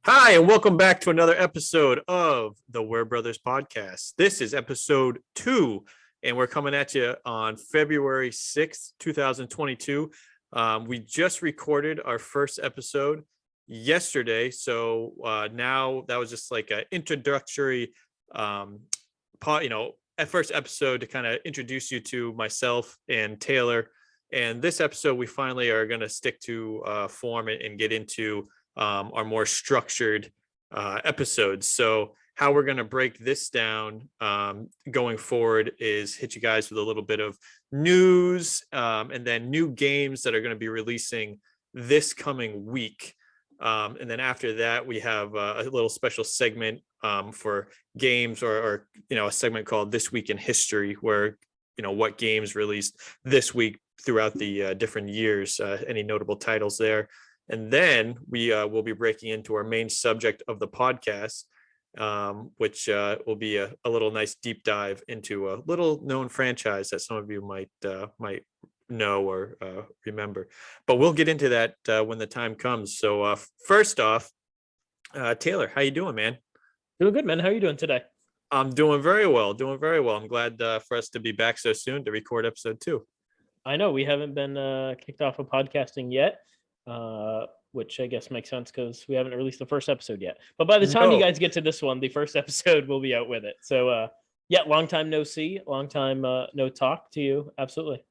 Hi, and welcome back to another episode of the Ware Brothers podcast. This is episode 2, and we're coming at you on February 6th, 2022. We just recorded our first episode yesterday. So now that was just like an introductory at first episode to kind of introduce you to myself and Taylor. And this episode, we finally are going to stick to form and get into our more structured episodes. So how we're going to break this down going forward is hit you guys with a little bit of news and then new games that are going to be releasing this coming week. And then after that, we have a little special segment for games or a segment called This Week in History, where, what games released this week throughout the different years, any notable titles there. And then we will be breaking into our main subject of the podcast, which will be a little nice deep dive into a little known franchise that some of you might know or remember. But we'll get into that when the time comes. So first off, Taylor, how you doing, man? Doing good, man. How are you doing today? I'm doing very well. Doing very well. I'm glad for us to be back so soon to record episode 2. I know we haven't been kicked off of podcasting yet, which I guess makes sense because we haven't released the first episode yet. But by the time you guys get to this one, the first episode will be out with it. So yeah, long time no see, long time no talk to you. Absolutely.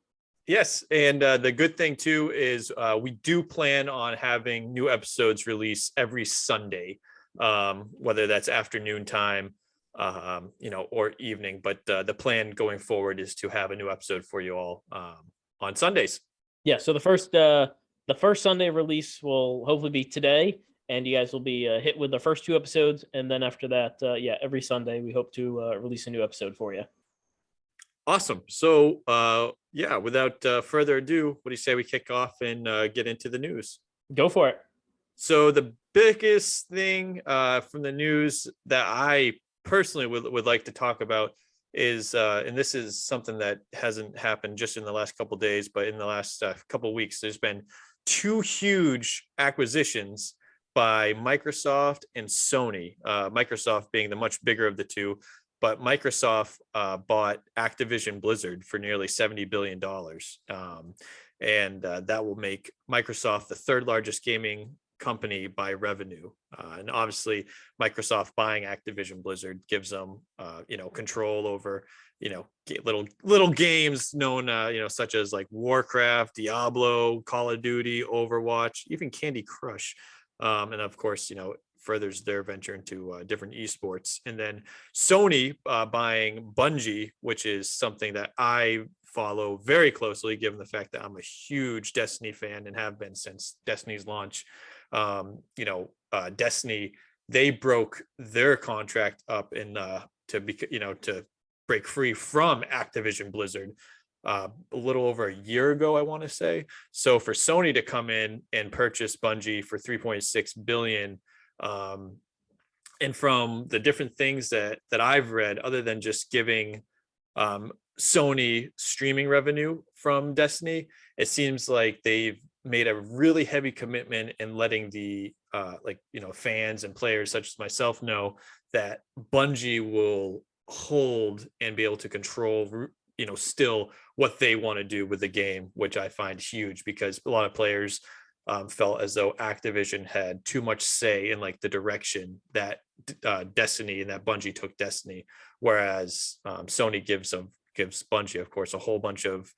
Yes, and the good thing too is we do plan on having new episodes released every Sunday, whether that's afternoon time, or evening. But the plan going forward is to have a new episode for you all on Sundays. Yeah. So the first Sunday release will hopefully be today, and you guys will be hit with the first 2 episodes, and then after that, every Sunday we hope to release a new episode for you. Awesome. So without further ado, what do you say we kick off and get into the news? Go for it. So the biggest thing from the news that I personally would like to talk about is, and this is something that hasn't happened just in the last couple of days, but in the last couple of weeks, there's been 2 huge acquisitions by Microsoft and Sony. Microsoft being the much bigger of the two, but Microsoft bought Activision Blizzard for nearly $70 billion. And that will make Microsoft the 3rd largest gaming company by revenue. And obviously Microsoft buying Activision Blizzard gives them, control over, little games known, such as like Warcraft, Diablo, Call of Duty, Overwatch, even Candy Crush. And of course, furthers their venture into different esports. And then Sony buying Bungie, which is something that I follow very closely, given the fact that I'm a huge Destiny fan and have been since Destiny's launch. Destiny, they broke their contract up to break free from Activision Blizzard a little over a year ago, I want to say. So for Sony to come in and purchase Bungie for 3.6 billion, and from the different things that I've read, other than just giving Sony streaming revenue from Destiny, it seems like they've made a really heavy commitment in letting the fans and players such as myself know that Bungie will hold and be able to control still what they want to do with the game, which I find huge, because a lot of players felt as though Activision had too much say in like the direction that Destiny and that Bungie took Destiny, whereas Sony gives Bungie, of course, a whole bunch of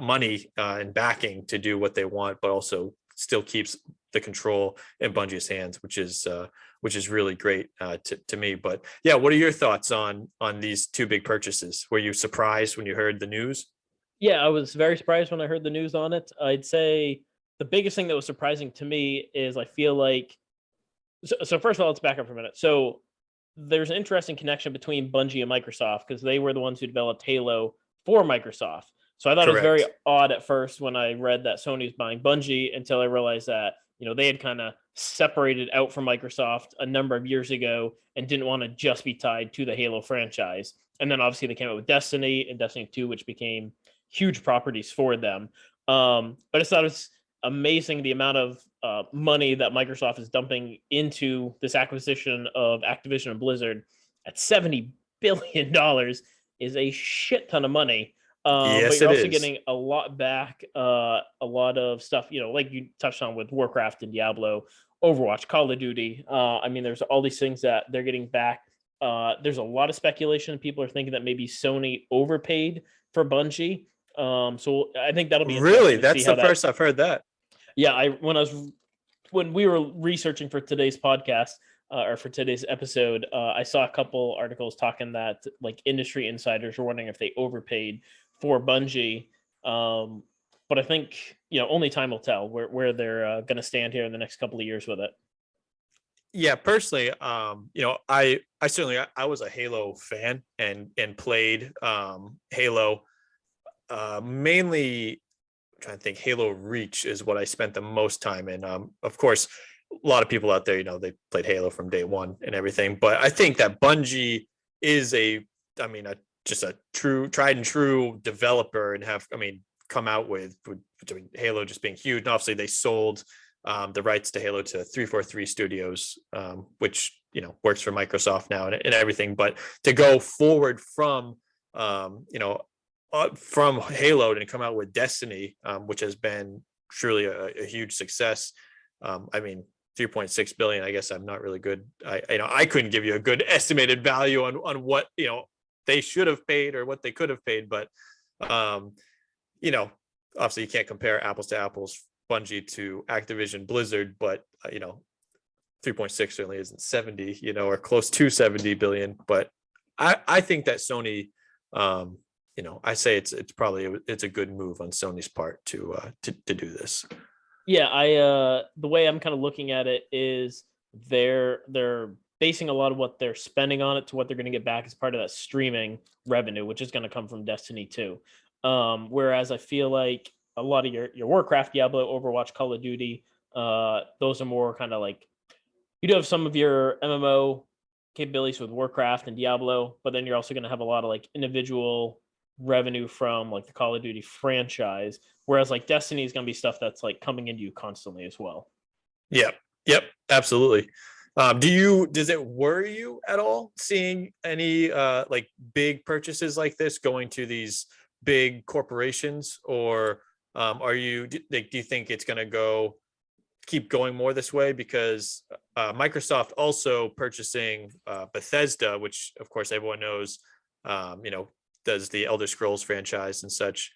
money and backing to do what they want, but also still keeps the control in Bungie's hands, which is really great to me. But yeah, what are your thoughts on these 2 big purchases? Were you surprised when you heard the news? Yeah, I was very surprised when I heard the news on it. I'd say the biggest thing that was surprising to me is I feel like, so first of all, let's back up for a minute. So there's an interesting connection between Bungie and Microsoft because they were the ones who developed Halo for Microsoft. So I thought Correct. It was very odd at first when I read that Sony was buying Bungie, until I realized that, they had kind of separated out from Microsoft a number of years ago and didn't want to just be tied to the Halo franchise. And then obviously they came out with Destiny and Destiny 2, which became huge properties for them. But I thought it was amazing the amount of money that Microsoft is dumping into this acquisition of Activision and Blizzard at $70 billion is a shit ton of money. But Yes, you're it also is. getting a lot back, a lot of stuff, like you touched on with Warcraft and Diablo, Overwatch, Call of Duty. I mean, there's all these things that they're getting back. There's a lot of speculation. People are thinking that maybe Sony overpaid for Bungie. So I think that'll be Really, interesting to see that's how the first I've heard that. Yeah, when we were researching for today's podcast or for today's episode, I saw a couple articles talking that like industry insiders were wondering if they overpaid for Bungie. But I think only time will tell where they're going to stand here in the next couple of years with it. Yeah, personally, I certainly I was a Halo fan and played Halo mainly. I'm trying to think, Halo Reach is what I spent the most time in. Of course, a lot of people out there, they played Halo from day one and everything. But I think that Bungie is just a true tried and true developer and come out with Halo just being huge. And obviously they sold the rights to Halo to 343 Studios, which works for Microsoft now and everything. But to go forward from Halo and come out with Destiny, which has been truly a huge success. 3.6 billion. I guess I'm not really good. I couldn't give you a good estimated value on what they should have paid or what they could have paid, but obviously you can't compare apples to apples, Bungie to Activision Blizzard, but 3.6 certainly isn't 70, or close to 70 billion. But I think that Sony, I say it's a good move on Sony's part to do this. Yeah, the way I'm kind of looking at it is they're basing a lot of what they're spending on it to what they're going to get back as part of that streaming revenue, which is going to come from Destiny 2. Whereas I feel like a lot of your Warcraft, Diablo, Overwatch, Call of Duty, those are more kind of like you do have some of your MMO capabilities with Warcraft and Diablo, but then you're also going to have a lot of like individual revenue from like the Call of Duty franchise, whereas like Destiny is going to be stuff that's like coming into you constantly as well. Yep, absolutely. Does it worry you at all seeing any like big purchases like this going to these big corporations, or do you think it's going to keep going more this way? Because Microsoft also purchasing Bethesda, which of course everyone knows, does the Elder Scrolls franchise and such.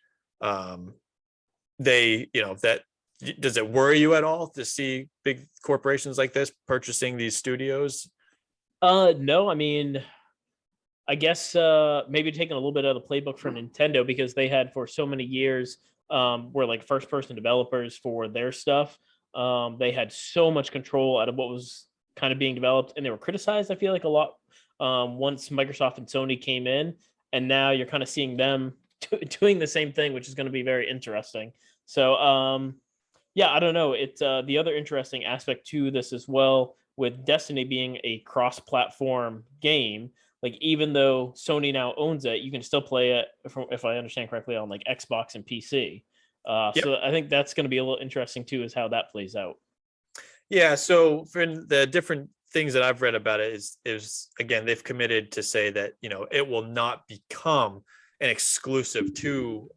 Does it worry you at all to see big corporations like this purchasing these studios? No, I guess maybe taking a little bit of the playbook for Nintendo, because they had for so many years were like first person developers for their stuff. They had so much control out of what was kind of being developed, and they were criticized, I feel like, a lot once Microsoft and Sony came in, and now you're kind of seeing them doing the same thing, which is going to be very interesting. So I don't know. It's the other interesting aspect to this as well, with Destiny being a cross-platform game. Like, even though Sony now owns it, you can still play it, if I understand correctly, on like Xbox and PC. Yep. So I think that's going to be a little interesting too, is how that plays out. Yeah. So for the different things that I've read about it is again, they've committed to say that, it will not become an exclusive to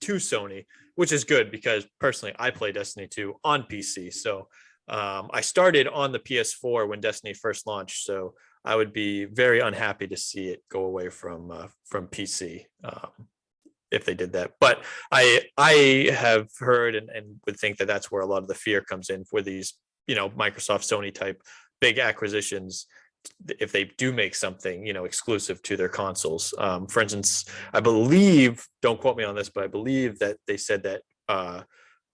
Sony, which is good, because personally I play Destiny 2 on PC. So I started on the PS4 when Destiny first launched. So I would be very unhappy to see it go away from PC if they did that. But I have heard and would think that that's where a lot of the fear comes in for these, Microsoft, Sony type big acquisitions, if they do make something, exclusive to their consoles. For instance, I believe, don't quote me on this, but I believe that they said that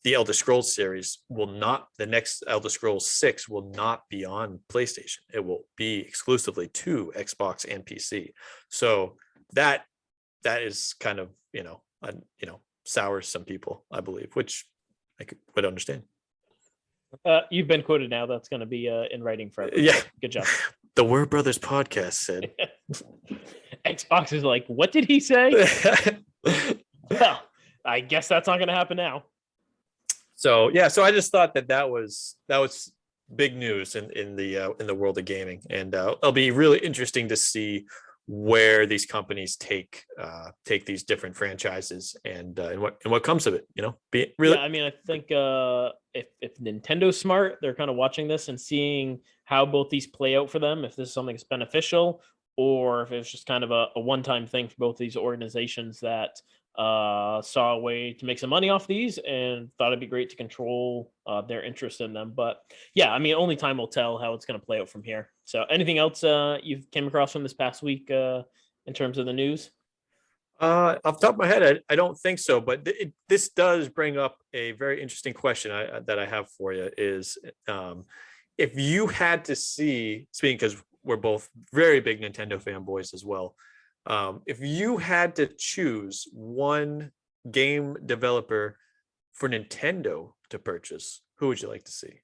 the Elder Scrolls series the next Elder Scrolls 6 will not be on PlayStation. It will be exclusively to Xbox and PC. So that is kind of, sours some people, I believe, which I would understand. You've been quoted now. That's going to be in writing forever. Yeah. Good job. The Word Brothers podcast said. Xbox is like, what did he say? Well, I guess that's not going to happen now. So yeah, so I just thought that was big news in the world of gaming, and it'll be really interesting to see where these companies take these different franchises and what comes of it. Be Yeah, really I mean, I think if Nintendo's smart, they're kind of watching this and seeing how both these play out for them. If this is something that's beneficial, or if it's just kind of a one-time thing for both these organizations that saw a way to make some money off these and thought it'd be great to control their interest in them. But yeah, I mean, only time will tell how it's going to play out from here. So, anything else you've came across from this past week in terms of the news? off the top of my head, I don't think so. But this does bring up a very interesting question that I have for you is if you had to see, speaking because we're both very big Nintendo fanboys as well, if you had to choose one game developer for Nintendo to purchase, who would you like to see?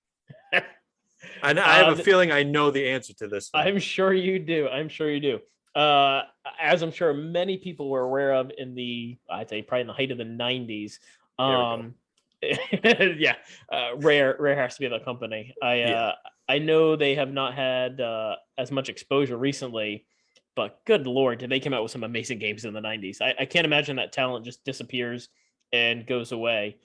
And I have a feeling I know the answer to this one. I'm sure you do. I'm sure you do. As I'm sure many people were aware of in I'd say probably in the height of the 90s. Yeah, Rare has to be the company. Yeah. I know they have not had as much exposure recently, but good lord, did they come out with some amazing games in the 90s. I can't imagine that talent just disappears and goes away,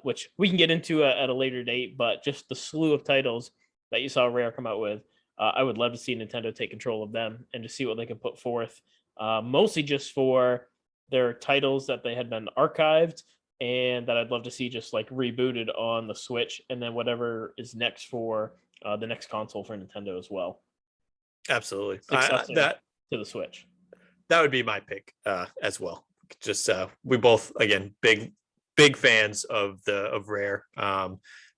which we can get into at a later date, but just the slew of titles that you saw Rare come out with, I would love to see Nintendo take control of them and to see what they can put forth, mostly just for their titles that they had been archived and that I'd love to see just like rebooted on the Switch, and then whatever is next for the next console for Nintendo as well. Absolutely. Successor That to the Switch. that would be my pick as well. Just we both again big fans of Rare.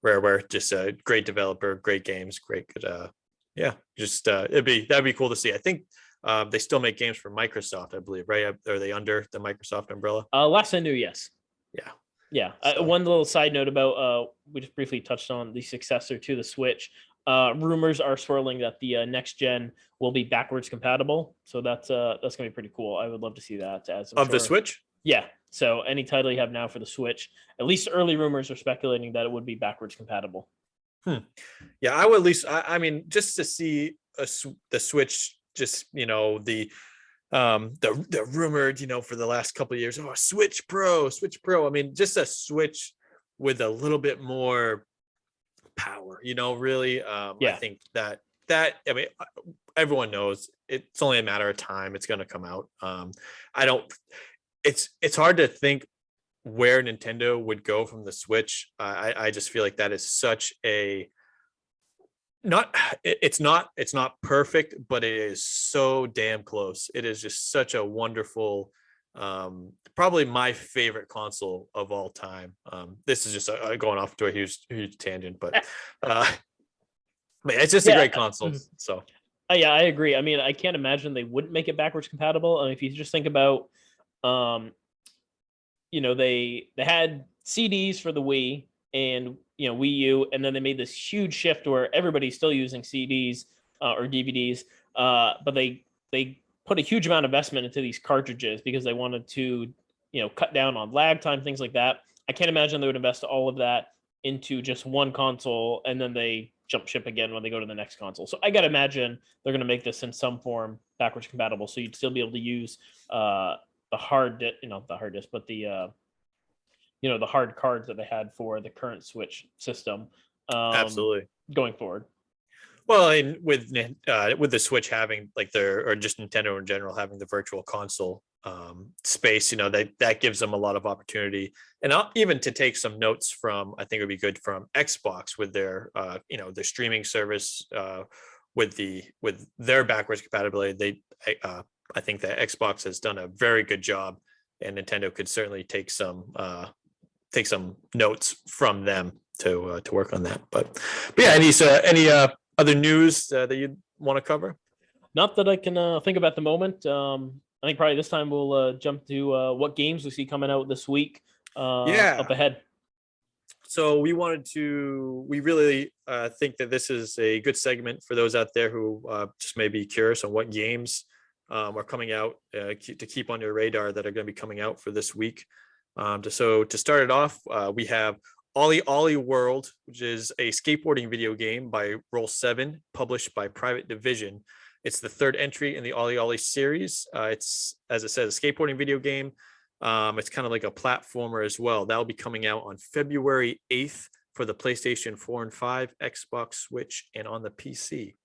Rareware, just a great developer, great games, great good. Yeah, just that'd be cool to see. I think they still make games for Microsoft, I believe, right? Are they under the Microsoft umbrella? Last I knew, yes. Yeah. Yeah. So. One little side note about we just briefly touched on the successor to the Switch. Rumors are swirling that the next gen will be backwards compatible, so that's gonna be pretty cool. I would love to see that as I'm Of the sure. Switch? Yeah. So any title you have now for the Switch, at least early rumors are speculating that it would be backwards compatible. Yeah, I would at least. I mean, just to see the Switch, just the rumored, for the last couple of years, oh, Switch Pro. I mean, just a Switch with a little bit more power, really. Yeah. I think that I mean, everyone knows it's only a matter of time. It's going to come out. I don't. It's hard to think where Nintendo would go from the Switch. I just feel like that is such a it's not perfect, but it is so damn close. It is just such a wonderful, probably my favorite console of all time. This is just going off to a huge tangent, but it's just a great console. So yeah, I agree. I mean, I can't imagine they wouldn't make it backwards compatible. I mean, if you just think about they had CDs for the Wii and Wii U, and then they made this huge shift where everybody's still using CDs or DVDs, but they put a huge amount of investment into these cartridges because they wanted to cut down on lag time, things like that. I can't imagine they would invest all of that into just one console and then they jump ship again when they go to the next console. So I gotta imagine they're going to make this in some form backwards compatible, so you'd still be able to use the hard disk, but the the hard cards that they had for the current Switch system. Absolutely. Going forward. Well, and with the Switch having or just Nintendo in general having the virtual console space, that gives them a lot of opportunity, and even to take some notes from, I think it would be good from Xbox with their their streaming service with their backwards compatibility. I think that Xbox has done a very good job, and Nintendo could certainly take some notes from them to work on that. But yeah, any other news that you'd want to cover? Not that I can think of at the moment. I think probably this time we'll jump to what games we see coming out this week. Up ahead. So we really think that this is a good segment for those out there who just may be curious on what games are coming out to keep on your radar that are going to be coming out for this week. So to start it off, we have Ollie Ollie World, which is a skateboarding video game by Roll7, published by Private Division. It's the third entry in the Ollie Ollie series. It's, as it says, a skateboarding video game. It's kind of like a platformer as well. That'll be coming out on February 8th for the PlayStation 4 and 5, Xbox, Switch, and on the PC.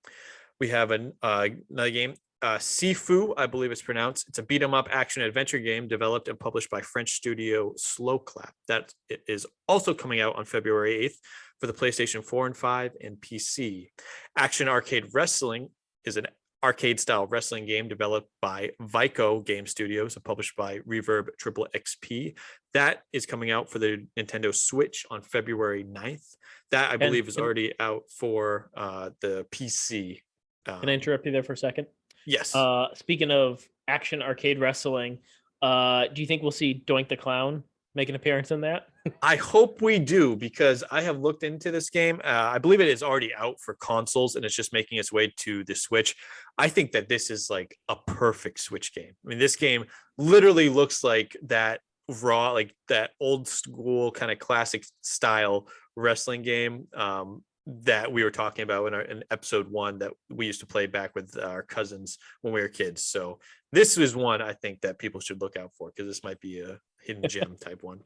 We have another game, Sifu, I believe it's pronounced. It's a beat 'em up action adventure game developed and published by French studio Slow Clap. That it is also coming out on February 8th for the PlayStation 4 and 5 and PC. Action Arcade Wrestling is an arcade style wrestling game developed by Vico Game Studios and published by Reverb Triple XP. That is coming out for the Nintendo Switch on February 9th. That I believe is already out for the PC. Can I interrupt you there for a second? Yes. Speaking of action arcade wrestling, do you think we'll see Doink the Clown make an appearance in that? I hope we do, because I have looked into this game. I believe it is already out for consoles and it's just making its way to the Switch. I think that this is like a perfect Switch game. I mean, this game literally looks like that raw, like that old school kind of classic style wrestling game that we were talking about in episode 1 that we used to play back with our cousins when we were kids. So this is one I think that people should look out for, because this might be a hidden gem type one.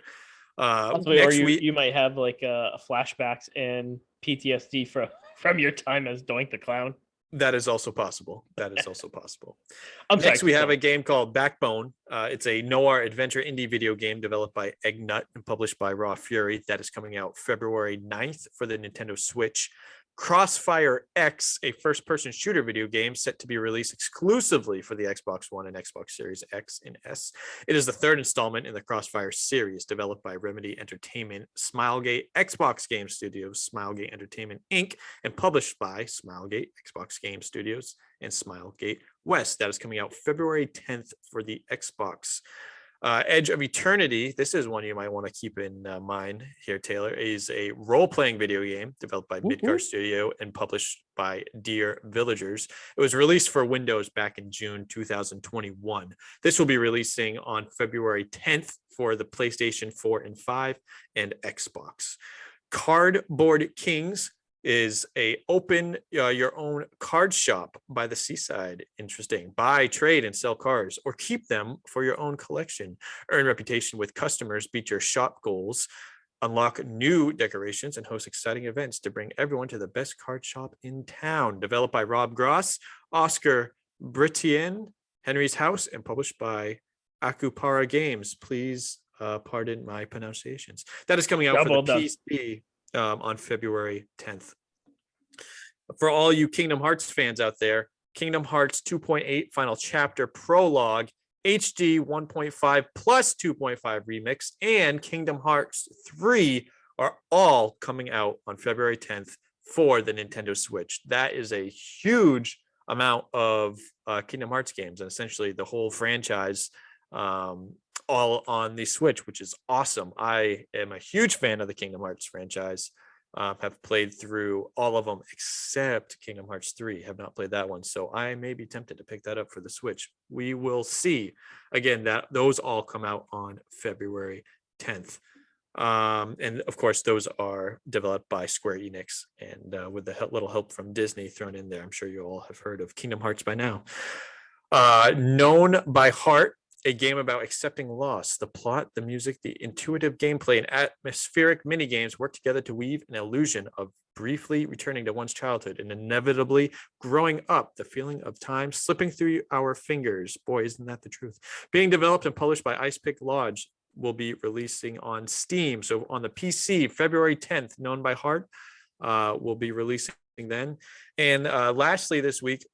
Next you might have like flashbacks and PTSD from your time as Doink the Clown. That is also possible. Next, we have a game called Backbone. It's a noir adventure indie video game developed by Eggnut and published by Raw Fury. That is coming out February 9th for the Nintendo Switch. Crossfire X, a first-person shooter video game set to be released exclusively for the Xbox One and Xbox Series X and S. It is the third installment in the Crossfire series, developed by Remedy Entertainment, Smilegate, Xbox Game Studios, Smilegate Entertainment Inc., and published by Smilegate, Xbox Game Studios, and Smilegate West. That is coming out February 10th for the Xbox. Edge of Eternity, this is one you might want to keep in mind here, Taylor, is a role-playing video game developed by Midgar Studio and published by Dear Villagers. It was released for Windows back in June 2021. This will be releasing on February 10th for the PlayStation 4 and 5 and Xbox. Cardboard Kings is a open your own card shop by the seaside. Interesting. Buy, trade, and sell cards, or keep them for your own collection. Earn reputation with customers, beat your shop goals, unlock new decorations, and host exciting events to bring everyone to the best card shop in town. Developed by Rob Gross, Oscar Britien, Henry's House, and published by Akupara Games. Please pardon my pronunciations. That is coming out for the PC on February 10th. For all you Kingdom Hearts fans out there, Kingdom Hearts 2.8 Final Chapter Prologue, HD 1.5 plus 2.5 Remix, and Kingdom Hearts 3 are all coming out on February 10th for the Nintendo Switch. That is a huge amount of Kingdom Hearts games, and essentially the whole franchise all on the Switch, which is awesome. I am a huge fan of the Kingdom Hearts franchise. Have played through all of them except Kingdom Hearts 3. Have not played that one, so I may be tempted to pick that up for the Switch. We will see. Again, that those all come out on February 10th. And of course, those are developed by Square Enix, and with the little help from Disney thrown in there. I'm sure you all have heard of Kingdom Hearts by now. Known by Heart, a game about accepting loss. The plot, the music, the intuitive gameplay, and atmospheric minigames work together to weave an illusion of briefly returning to one's childhood and inevitably growing up. The feeling of time slipping through our fingers. Boy, isn't that the truth? Being developed and published by Ice Pick Lodge, will be releasing on Steam. So on the PC, February 10th, Known by Heart will be releasing then. And lastly, this week,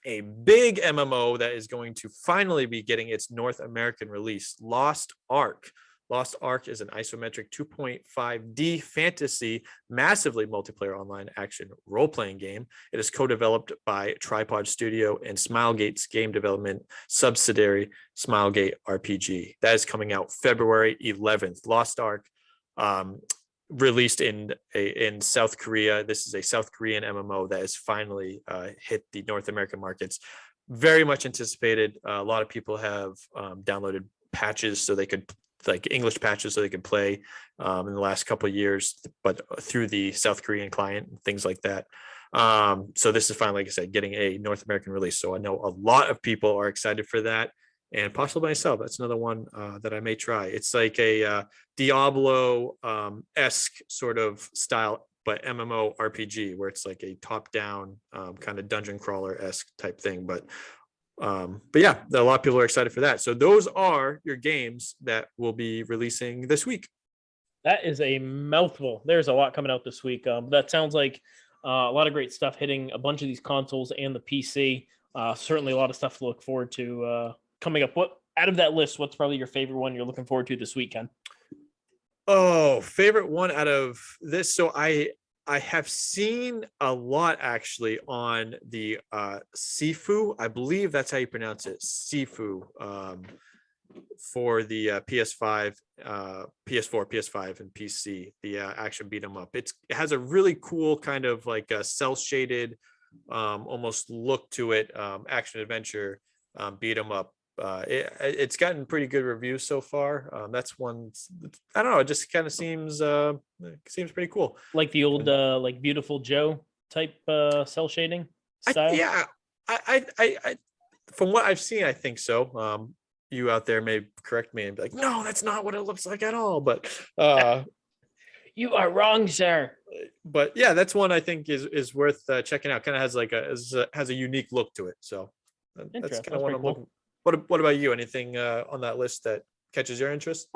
a big MMO that is going to finally be getting its North American release, Lost Ark. Lost Ark is an isometric 2.5D fantasy, massively multiplayer online action role-playing game. It is co-developed by Tripod Studio and Smilegate's game development subsidiary, Smilegate RPG. That is coming out February 11th. Lost Ark, released in South Korea. This is a South Korean MMO that has finally hit the North American markets. Very much anticipated. A lot of people have downloaded patches so they could like English patches so they could play in the last couple of years, but through the South Korean client and things like that. So this is finally, like I said, getting a North American release. So I know a lot of people are excited for that, and possibly myself. That's another one that I may try. It's like a Diablo esque sort of style, but MMO RPG where it's like a top down kind of dungeon crawler esque type thing. But yeah, a lot of people are excited for that. So those are your games that will be releasing this week. That is a mouthful. There's a lot coming out this week. That sounds like a lot of great stuff hitting a bunch of these consoles and the PC. Certainly a lot of stuff to look forward to coming up. What out of that list, what's probably your favorite one you're looking forward to this weekend? Oh, favorite one out of this. So I have seen a lot actually on the Sifu. I believe that's how you pronounce it, Sifu, for the PS5, PS4, PS5, and PC. The action beat 'em up. It has a really cool kind of like a cell shaded, almost look to it, action adventure beat 'em up. It's gotten pretty good reviews so far. That's one. I don't know. It just kind of seems pretty cool. Like the old like Beautiful Joe type cell shading style. Yeah, I from what I've seen, I think so. You out there may correct me and be like, no, that's not what it looks like at all. But you are wrong, sir. But yeah, that's one I think is worth checking out. Kind of has like has a unique look to it. So that's kind of what I'm looking. What about you? Anything on that list that catches your interest?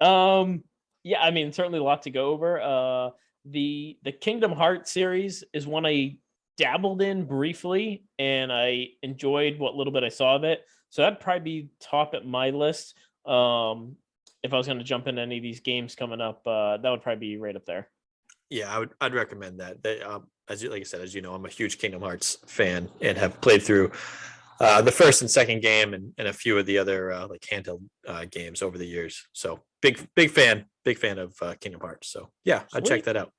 Yeah, I mean, certainly a lot to go over. The Kingdom Hearts series is one I dabbled in briefly, and I enjoyed what little bit I saw of it. So that'd probably be top at my list. If I was going to jump into any of these games coming up, that would probably be right up there. Yeah, I'd recommend that. Like I said, as you know, I'm a huge Kingdom Hearts fan and have played through the first and second game and a few of the other like handheld games over the years. So big fan of Kingdom Hearts. So yeah, I'd check that out.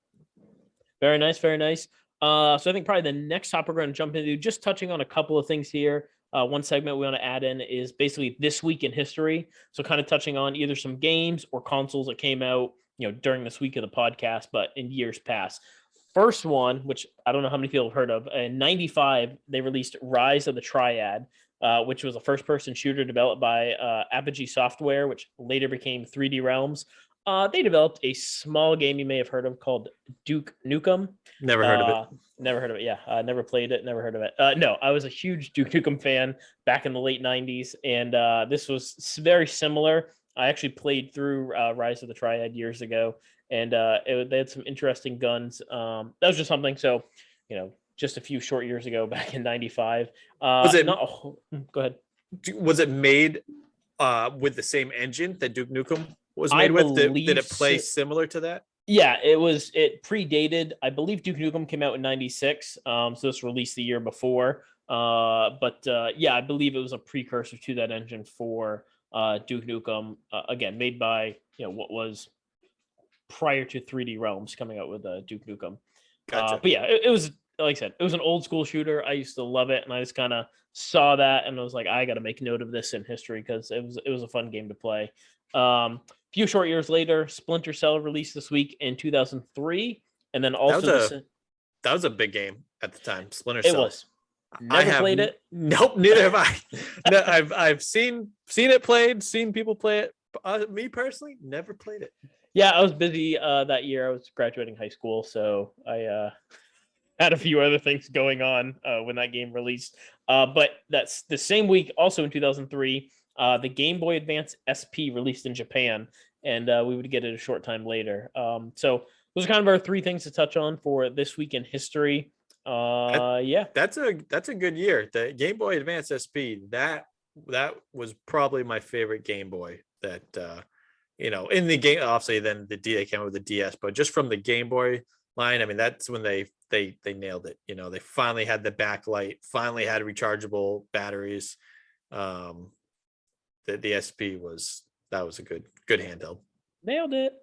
Very nice, very nice. So I think probably the next topic we're going to jump into, just touching on a couple of things here. One segment we want to add in is basically this week in history. So kind of touching on either some games or consoles that came out, during this week of the podcast, but in years past. First one, which I don't know how many people have heard of, in 95, they released Rise of the Triad, which was a first-person shooter developed by Apogee Software, which later became 3D Realms. They developed a small game you may have heard of called Duke Nukem. Never heard of it. Never heard of it. Yeah, never played it. Never heard of it. No, I was a huge Duke Nukem fan back in the late 90s, and this was very similar. I actually played through Rise of the Triad years ago, and they had some interesting guns. That was just something. So, just a few short years ago, back in 95. Was it? Go ahead. Was it made with the same engine that Duke Nukem was made with? Did it play similar to that? Yeah, it predated. I believe Duke Nukem came out in 96. So this released the year before. But yeah, I believe it was a precursor to that engine for Duke Nukem. Again, made by what was prior to 3D Realms coming out with Duke Nukem. Gotcha. But yeah, it was, like I said, it was an old school shooter. I used to love it, and I just kind of saw that and I was like, I got to make note of this in history because it was a fun game to play. Few short years later, Splinter Cell released this week in 2003, and then also that was a big game at the time. Splinter Cell. It was. Never played it. Nope, neither have I. No, I've seen it played, seen people play it. Me personally, never played it. Yeah, I was busy that year. I was graduating high school, so I had a few other things going on when that game released. But that's the same week, also in 2003. The Game Boy Advance SP released in Japan, and we would get it a short time later. So those are kind of our three things to touch on for this week in history. Yeah, that's a good year. The Game Boy Advance SP, that was probably my favorite Game Boy. That in the game, obviously, then they came out with the DS, but just from the Game Boy line, I mean, that's when they nailed it. They finally had the backlight, finally had rechargeable batteries. The SP was a good handheld. Nailed it.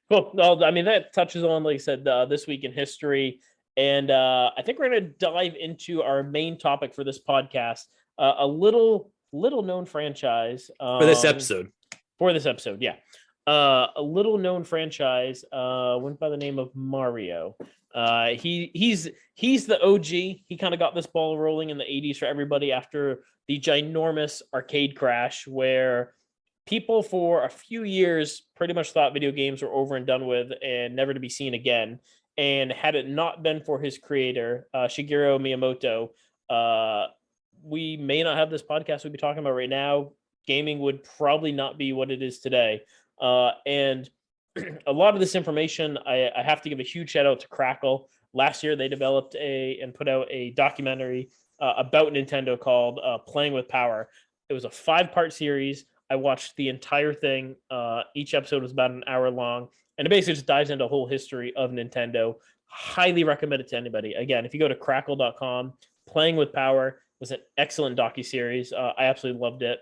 Cool. Well, I mean, that touches on, like I said, this week in history. And I think we're going to dive into our main topic for this podcast a little little known franchise For this episode. For this episode, yeah. A little known franchise went by the name of Mario. He's the OG. He kind of got this ball rolling in the 80s for everybody after the ginormous arcade crash where people for a few years pretty much thought video games were over and done with and never to be seen again. And had it not been for his creator, Shigeru Miyamoto, we may not have this podcast we'd be talking about right now. Gaming would probably not be what it is today. And a lot of this information, I have to give a huge shout out to Crackle. Last year, they developed and put out a documentary about Nintendo called Playing with Power. It was a 5-part series. I watched the entire thing. Each episode was about an hour long, and it basically just dives into a whole history of Nintendo. Highly recommend it to anybody. Again, if you go to crackle.com, Playing with Power was an excellent docuseries. I absolutely loved it.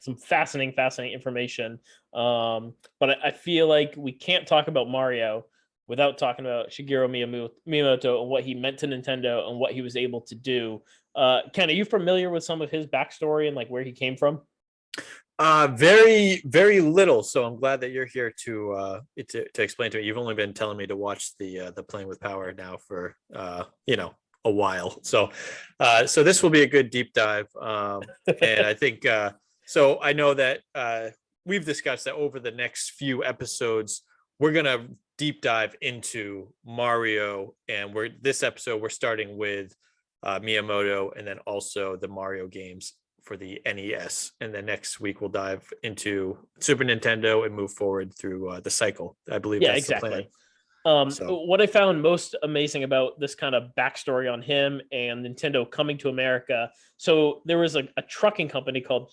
Some fascinating information. But I feel like we can't talk about Mario without talking about Shigeru Miyamoto and what he meant to Nintendo and what he was able to do. Ken, are you familiar with some of his backstory and like where he came from? Very, very little. So I'm glad that you're here to explain to me. You've only been telling me to watch the Playing with Power now for a while. So this will be a good deep dive. And I think so I know that we've discussed that over the next few episodes, we're gonna deep dive into Mario, and this episode we're starting with Miyamoto and then also the Mario games for the NES, and then next week we'll dive into Super Nintendo and move forward through the cycle. I believe that's exactly the plan. What I found most amazing about this kind of backstory on him and Nintendo coming to America. So there was a trucking company called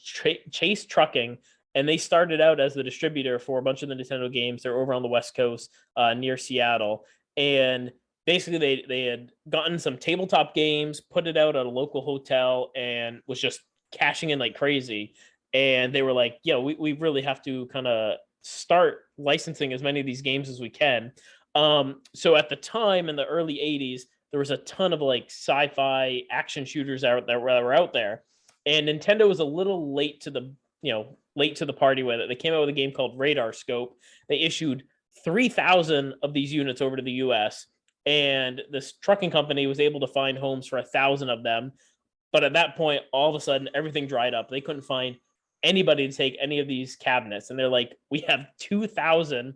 Chase Trucking, and they started out as the distributor for a bunch of the Nintendo games. They're over on the West Coast near Seattle. And basically they had gotten some tabletop games, put it out at a local hotel, and was just cashing in like crazy. And they were like, yeah, we really have to kind of start licensing as many of these games as we can. So at the time in the early 80s, there was a ton of like sci-fi action shooters out there. And Nintendo was a little late to the party with it. They came out with a game called Radar Scope. They issued 3,000 of these units over to the US, and this trucking company was able to find homes for 1,000 of them. But at that point, all of a sudden, everything dried up. They couldn't find anybody to take any of these cabinets. And they're like, we have 2,000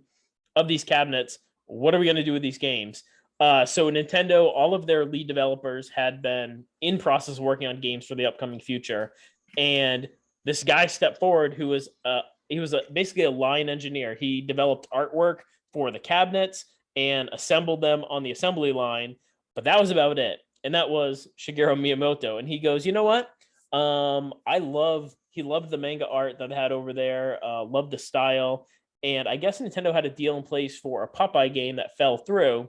of these cabinets. What are we going to do with these games? So Nintendo, all of their lead developers had been in process of working on games for the upcoming future. And this guy stepped forward who was basically a line engineer. He developed artwork for the cabinets and assembled them on the assembly line. But that was about it. And that was Shigeru Miyamoto. And he goes, you know what? He loved the manga art that I had over there, loved the style. And I guess Nintendo had a deal in place for a Popeye game that fell through.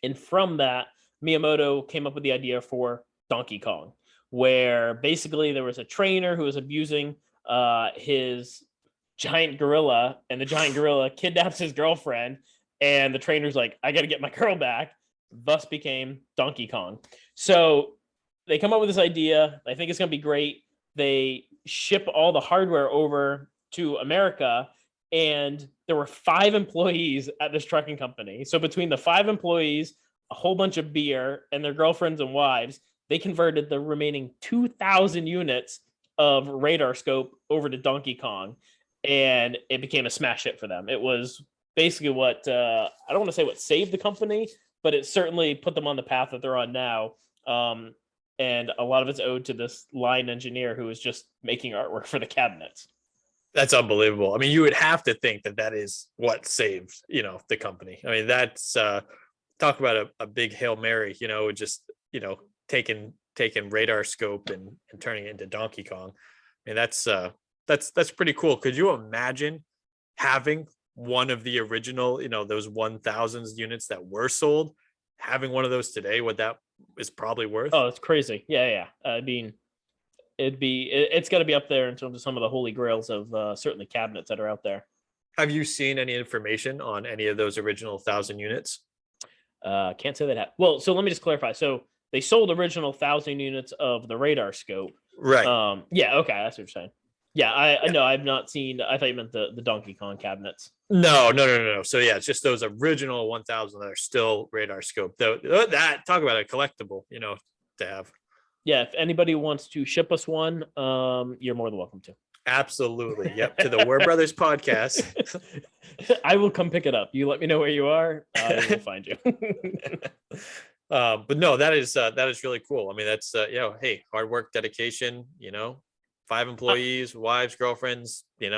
And from that, Miyamoto came up with the idea for Donkey Kong, where basically there was a trainer who was abusing his giant gorilla, and the giant gorilla kidnaps his girlfriend. And the trainer's like, I got to get my girl back. Thus became Donkey Kong. So they come up with this idea. I think it's going to be great. They ship all the hardware over to America, and there were 5 employees at this trucking company. So between the 5 employees, a whole bunch of beer, and their girlfriends and wives, they converted the remaining 2,000 units of Radar Scope over to Donkey Kong, and it became a smash hit for them. It was basically what I don't want to say what saved the company, but it certainly put them on the path that they're on now. And a lot of it's owed to this line engineer who was just making artwork for the cabinets. That's unbelievable. I mean, you would have to think that is what saved, the company. I mean, that's talk about a big Hail Mary, just, taking Radar Scope and turning it into Donkey Kong. I mean, that's pretty cool. Could you imagine having one of the original, those 1,000 units that were sold, having one of those today, what that is probably worth? Oh, it's crazy. Yeah. I mean, it's got to be up there in terms of some of the holy grails of certainly cabinets that are out there. Have you seen any information on any of those original 1,000 units? Can't say that. Well, so let me just clarify. So they sold original 1,000 units of the Radar Scope. Right. Yeah, okay, that's what you're saying. Yeah, I know I've not seen. I thought you meant the Donkey Kong cabinets. No. So yeah, it's just those original 1000 that are still radar scope. Though that talk about a collectible, to have. Yeah, if anybody wants to ship us one, you're more than welcome to. Absolutely. Yep. To the Weir Brothers podcast. I will come pick it up. You let me know where you are. I will find you. But no, that is really cool. I mean, that's hey, hard work, dedication. 5 employees, wives, girlfriends. 6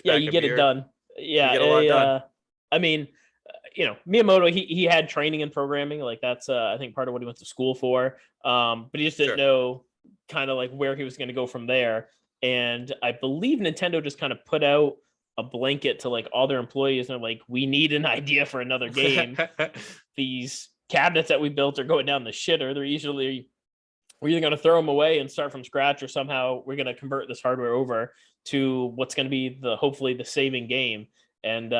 Yeah, pack you of get it beer. done. You Yeah, get a lot done. I mean, Miyamoto, he had training in programming. Like that's I think part of what he went to school for. But he just didn't Sure. know kind of like where he was going to go from there. And I believe Nintendo just kind of put out a blanket to like all their employees, and they're like, we need an idea for another game. These cabinets that we built are going down the shitter. We're either going to throw them away and start from scratch, or somehow we're going to convert this hardware over to what's going to be hopefully the saving game. And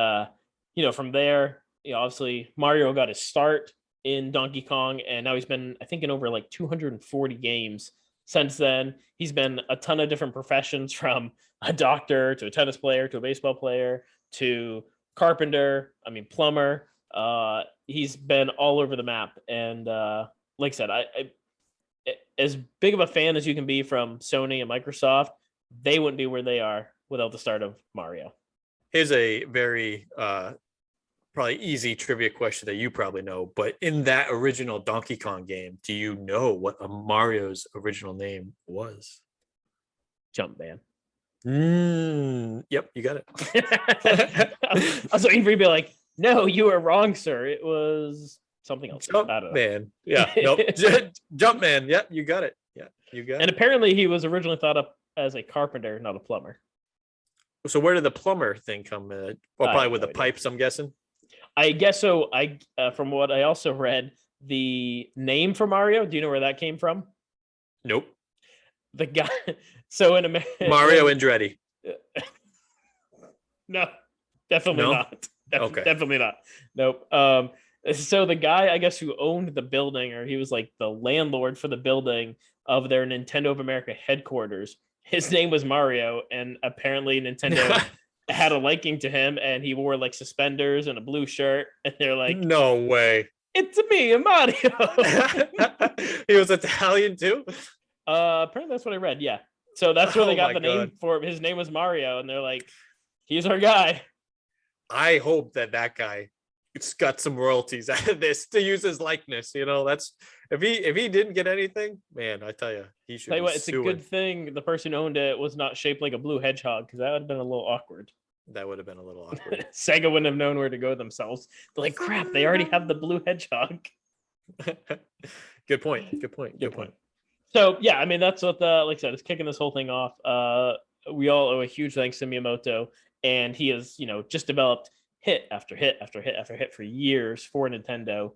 from there, obviously Mario got his start in Donkey Kong, and now he's been, I think, in over like 240 games since then. He's been a ton of different professions, from a doctor to a tennis player to a baseball player to carpenter, plumber. He's been all over the map. And like I said, I as big of a fan as you can be from Sony and Microsoft, they wouldn't be where they are without the start of Mario. Here's a very probably easy trivia question that you probably know, but in that original Donkey Kong game, do you know what Mario's original name was? Jumpman. Yep, you got it. I was waiting for you to be like, no, you were wrong, sir. It was something else. Jumpman. Yeah, nope. Jumpman. Yep, you got it. Yeah, you got it. And apparently he was originally thought up as a carpenter, not a plumber. So where did the plumber thing come in? Well, probably with the pipes, I'm guessing. I guess so. From what I also read, the name for Mario, do you know where that came from? Nope. The guy. So in America, Mario Andretti. No, definitely not. Okay. Definitely not. Nope. So the guy, I guess, who owned the building, or he was like the landlord for the building of their Nintendo of America headquarters, his name was Mario, and apparently Nintendo had a liking to him, and he wore like suspenders and a blue shirt, and they're like, no way. It's me, Mario. He was Italian too? Apparently that's what I read. Yeah. So that's where they got the name for him. His name was Mario, and they're like, he's our guy. I hope that guy got some royalties out of this to use his likeness. That's if he didn't get anything, man, I tell you, he should. Tell you what, it's a good thing the person who owned it was not shaped like a blue hedgehog, because that would have been a little awkward. That would have been a little awkward. Sega wouldn't have known where to go themselves. They're like, crap, they already have the blue hedgehog. Good point. So yeah, that's what like I said, it's kicking this whole thing off. We all owe a huge thanks to Miyamoto, and he has just developed hit after hit after hit after hit for years for Nintendo.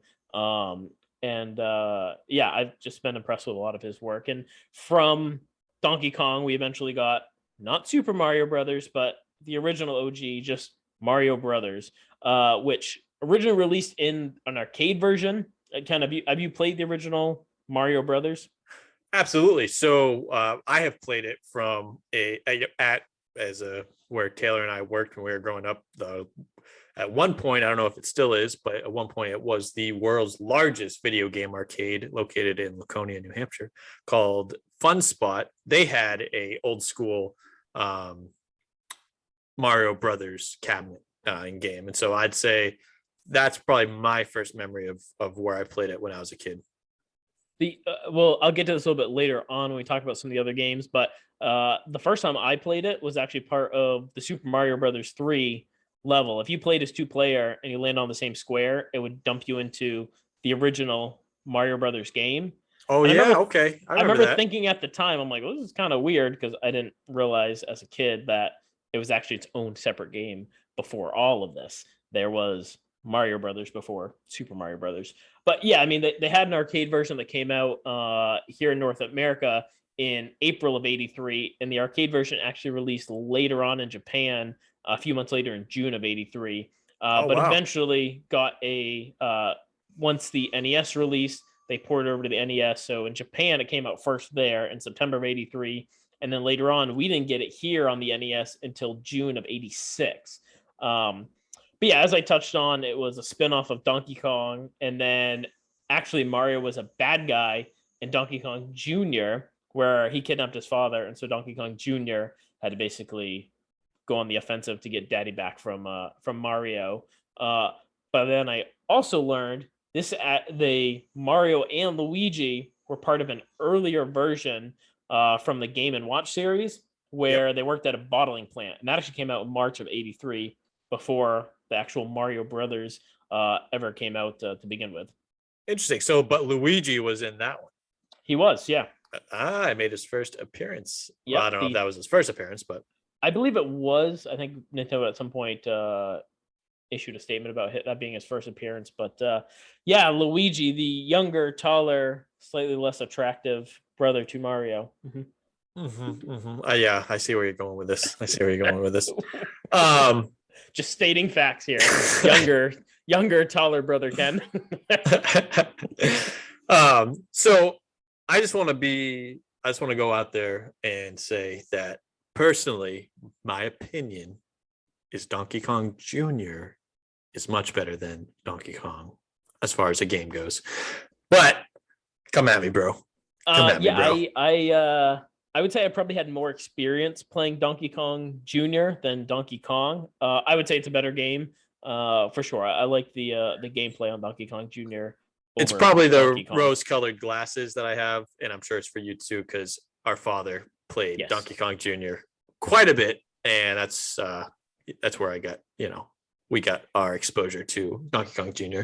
Yeah, I've just been impressed with a lot of his work. And from Donkey Kong, we eventually got not Super Mario Brothers, but the original OG, just Mario Brothers, which originally released in an arcade version. Have you played the original Mario Brothers? Absolutely. So I have played it from where Taylor and I worked when we were growing up. At one point, I don't know if it still is, but at one point it was the world's largest video game arcade located in Laconia, New Hampshire, called Fun Spot. They had a old school Mario Brothers cabinet in game. And so I'd say that's probably my first memory of where I played it when I was a kid. Well, I'll get to this a little bit later on when we talk about some of the other games, but the first time I played it was actually part of the Super Mario Brothers 3 level. If you played as 2-player and you land on the same square, it would dump you into the original Mario Brothers game. Oh, and yeah, okay. I remember thinking at the time, I'm like, well, this is kind of weird, because I didn't realize as a kid that it was actually its own separate game before all of this. There was Mario Brothers before Super Mario Brothers. But yeah, they had an arcade version that came out here in North America in April of '83, and the arcade version actually released later on in Japan a few months later in June of '83. Eventually got once the NES released, they ported over to the NES. So in Japan, it came out first there in September of 83. And then later on, we didn't get it here on the NES until June of 86. But yeah, as I touched on, it was a spinoff of Donkey Kong. And then actually Mario was a bad guy in Donkey Kong Jr., where he kidnapped his father. And so Donkey Kong Jr. had to basically go on the offensive to get daddy back from Mario. But then I also learned the Mario and Luigi were part of an earlier version from the Game & Watch series where they worked at a bottling plant. And that actually came out in March of 83 before the actual Mario Brothers ever came out to begin with. Interesting. So, but Luigi was in that one. He was, yeah. I made his first appearance. Yep, Well, I don't know if that was his first appearance, but I believe it was. I think Nintendo at some point issued a statement about that being his first appearance. But yeah, Luigi, the younger, taller, slightly less attractive brother to Mario. Yeah, I see where you're going with this. Just stating facts here. Younger, taller brother Ken. So I just want to go out there and say that personally, my opinion is Donkey Kong Jr. is much better than Donkey Kong as far as the game goes. But come at me, bro. I would say I probably had more experience playing Donkey Kong Jr. than Donkey Kong. I would say it's a better game for sure. I like the gameplay on Donkey Kong Jr. It's probably the rose-colored glasses that I have, and I'm sure it's for you too, because our father played Donkey Kong Jr. quite a bit, and that's where I got, we got our exposure to Donkey Kong Jr.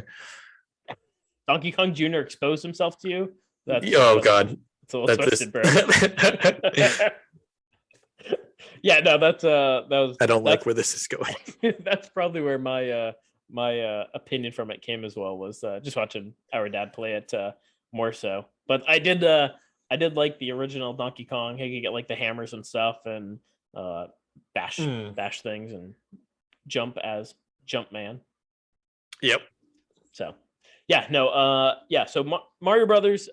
Donkey Kong Jr. exposed himself to you? God. It's a little twisted, bro. Yeah, no, that was. I don't like where this is going. That's probably where my opinion from it came as well, was just watching our dad play it more so. But I did like the original Donkey Kong. He could get like the hammers and stuff and bash things and jump as Jumpman. Yep. So yeah, no, so Mario Brothers,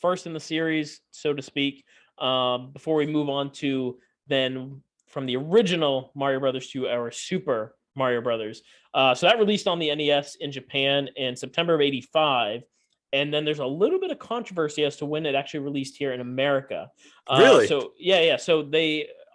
first in the series, so to speak. Before we move on to then from the original Mario Brothers to our Super Mario Brothers. So that released on the NES in Japan in September of 85. And then there's a little bit of controversy as to when it actually released here in America. Really? So yeah. So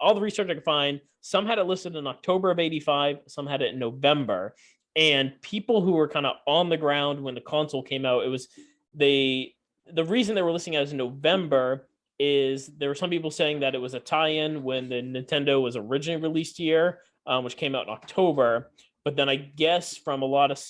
all the research I could find, some had it listed in October of 85, some had it in November. And people who were kind of on the ground when the console came out, it was the reason they were listing it as November is there were some people saying that it was a tie-in when the Nintendo was originally released here, which came out in October. But then I guess from a lot of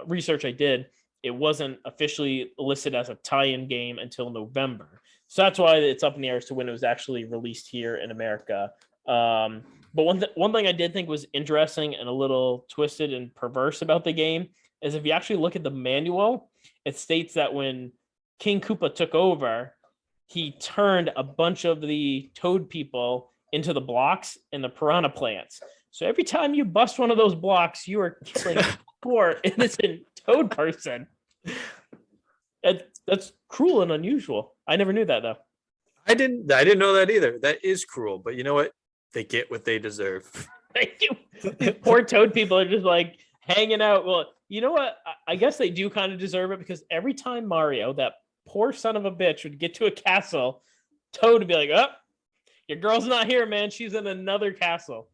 research I did, it wasn't officially listed as a tie-in game until November. So that's why it's up in the air as to when it was actually released here in America. But one thing I did think was interesting and a little twisted and perverse about the game is if you actually look at the manual, it states that when King Koopa took over, he turned a bunch of the Toad people into the blocks and the piranha plants. So every time you bust one of those blocks, you are killing a poor innocent Toad person. That's cruel and unusual. I never knew that though. I didn't know that either. That is cruel, but you know what? They get what they deserve. Thank you. These poor Toad people are just like hanging out. Well, you know what? I guess they do kind of deserve it because every time Mario, that poor son of a bitch, would get to a castle, Toad would be like, "Oh, your girl's not here, man. She's in another castle."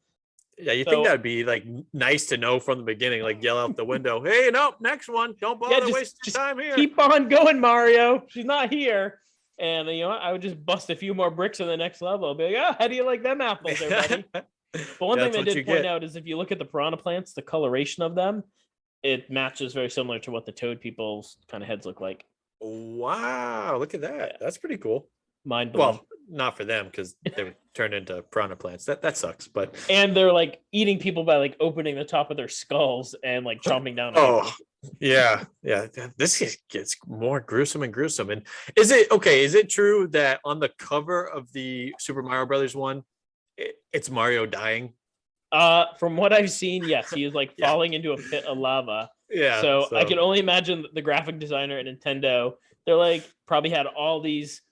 Yeah, you think that'd be like nice to know from the beginning, like yell out the window, "Hey, no, next one. Don't bother wasting time here. Keep on going, Mario. She's not here." And I would just bust a few more bricks on the next level. I'd be like, "Oh, how do you like them apples there, buddy?" But one thing they did point out is if you look at the piranha plants, the coloration of them, it matches very similar to what the Toad people's kind of heads look like. Wow, look at that. Yeah. That's pretty cool. Mind blowing. Well, not for them because they would turn into piranha plants. That sucks. But and they're like eating people by like opening the top of their skulls and like chomping down. Oh, yeah. This gets more gruesome and gruesome. And is it true that on the cover of the Super Mario Brothers one, it's Mario dying? From what I've seen, yes, he is like falling into a pit of lava. Yeah. So I So can only imagine the graphic designer at Nintendo. They're like probably had all these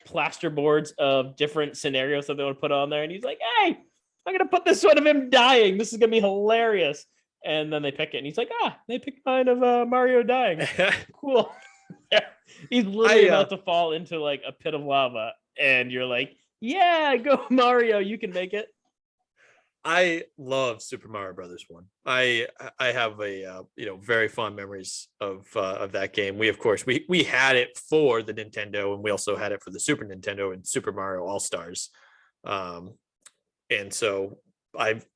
plaster boards of different scenarios that they want to put on there, and he's like, "Hey, I'm gonna put this one of him dying. This is gonna be hilarious." And then they pick it, and he's like, they picked mine of Mario dying. Cool. He's literally I about to fall into like a pit of lava, and you're like, "Yeah, go Mario, you can make it." I love Super Mario Brothers 1. I have a very fond memories of that game. We of course we had it for the Nintendo, and we also had it for the Super Nintendo and Super Mario All Stars. Um, and so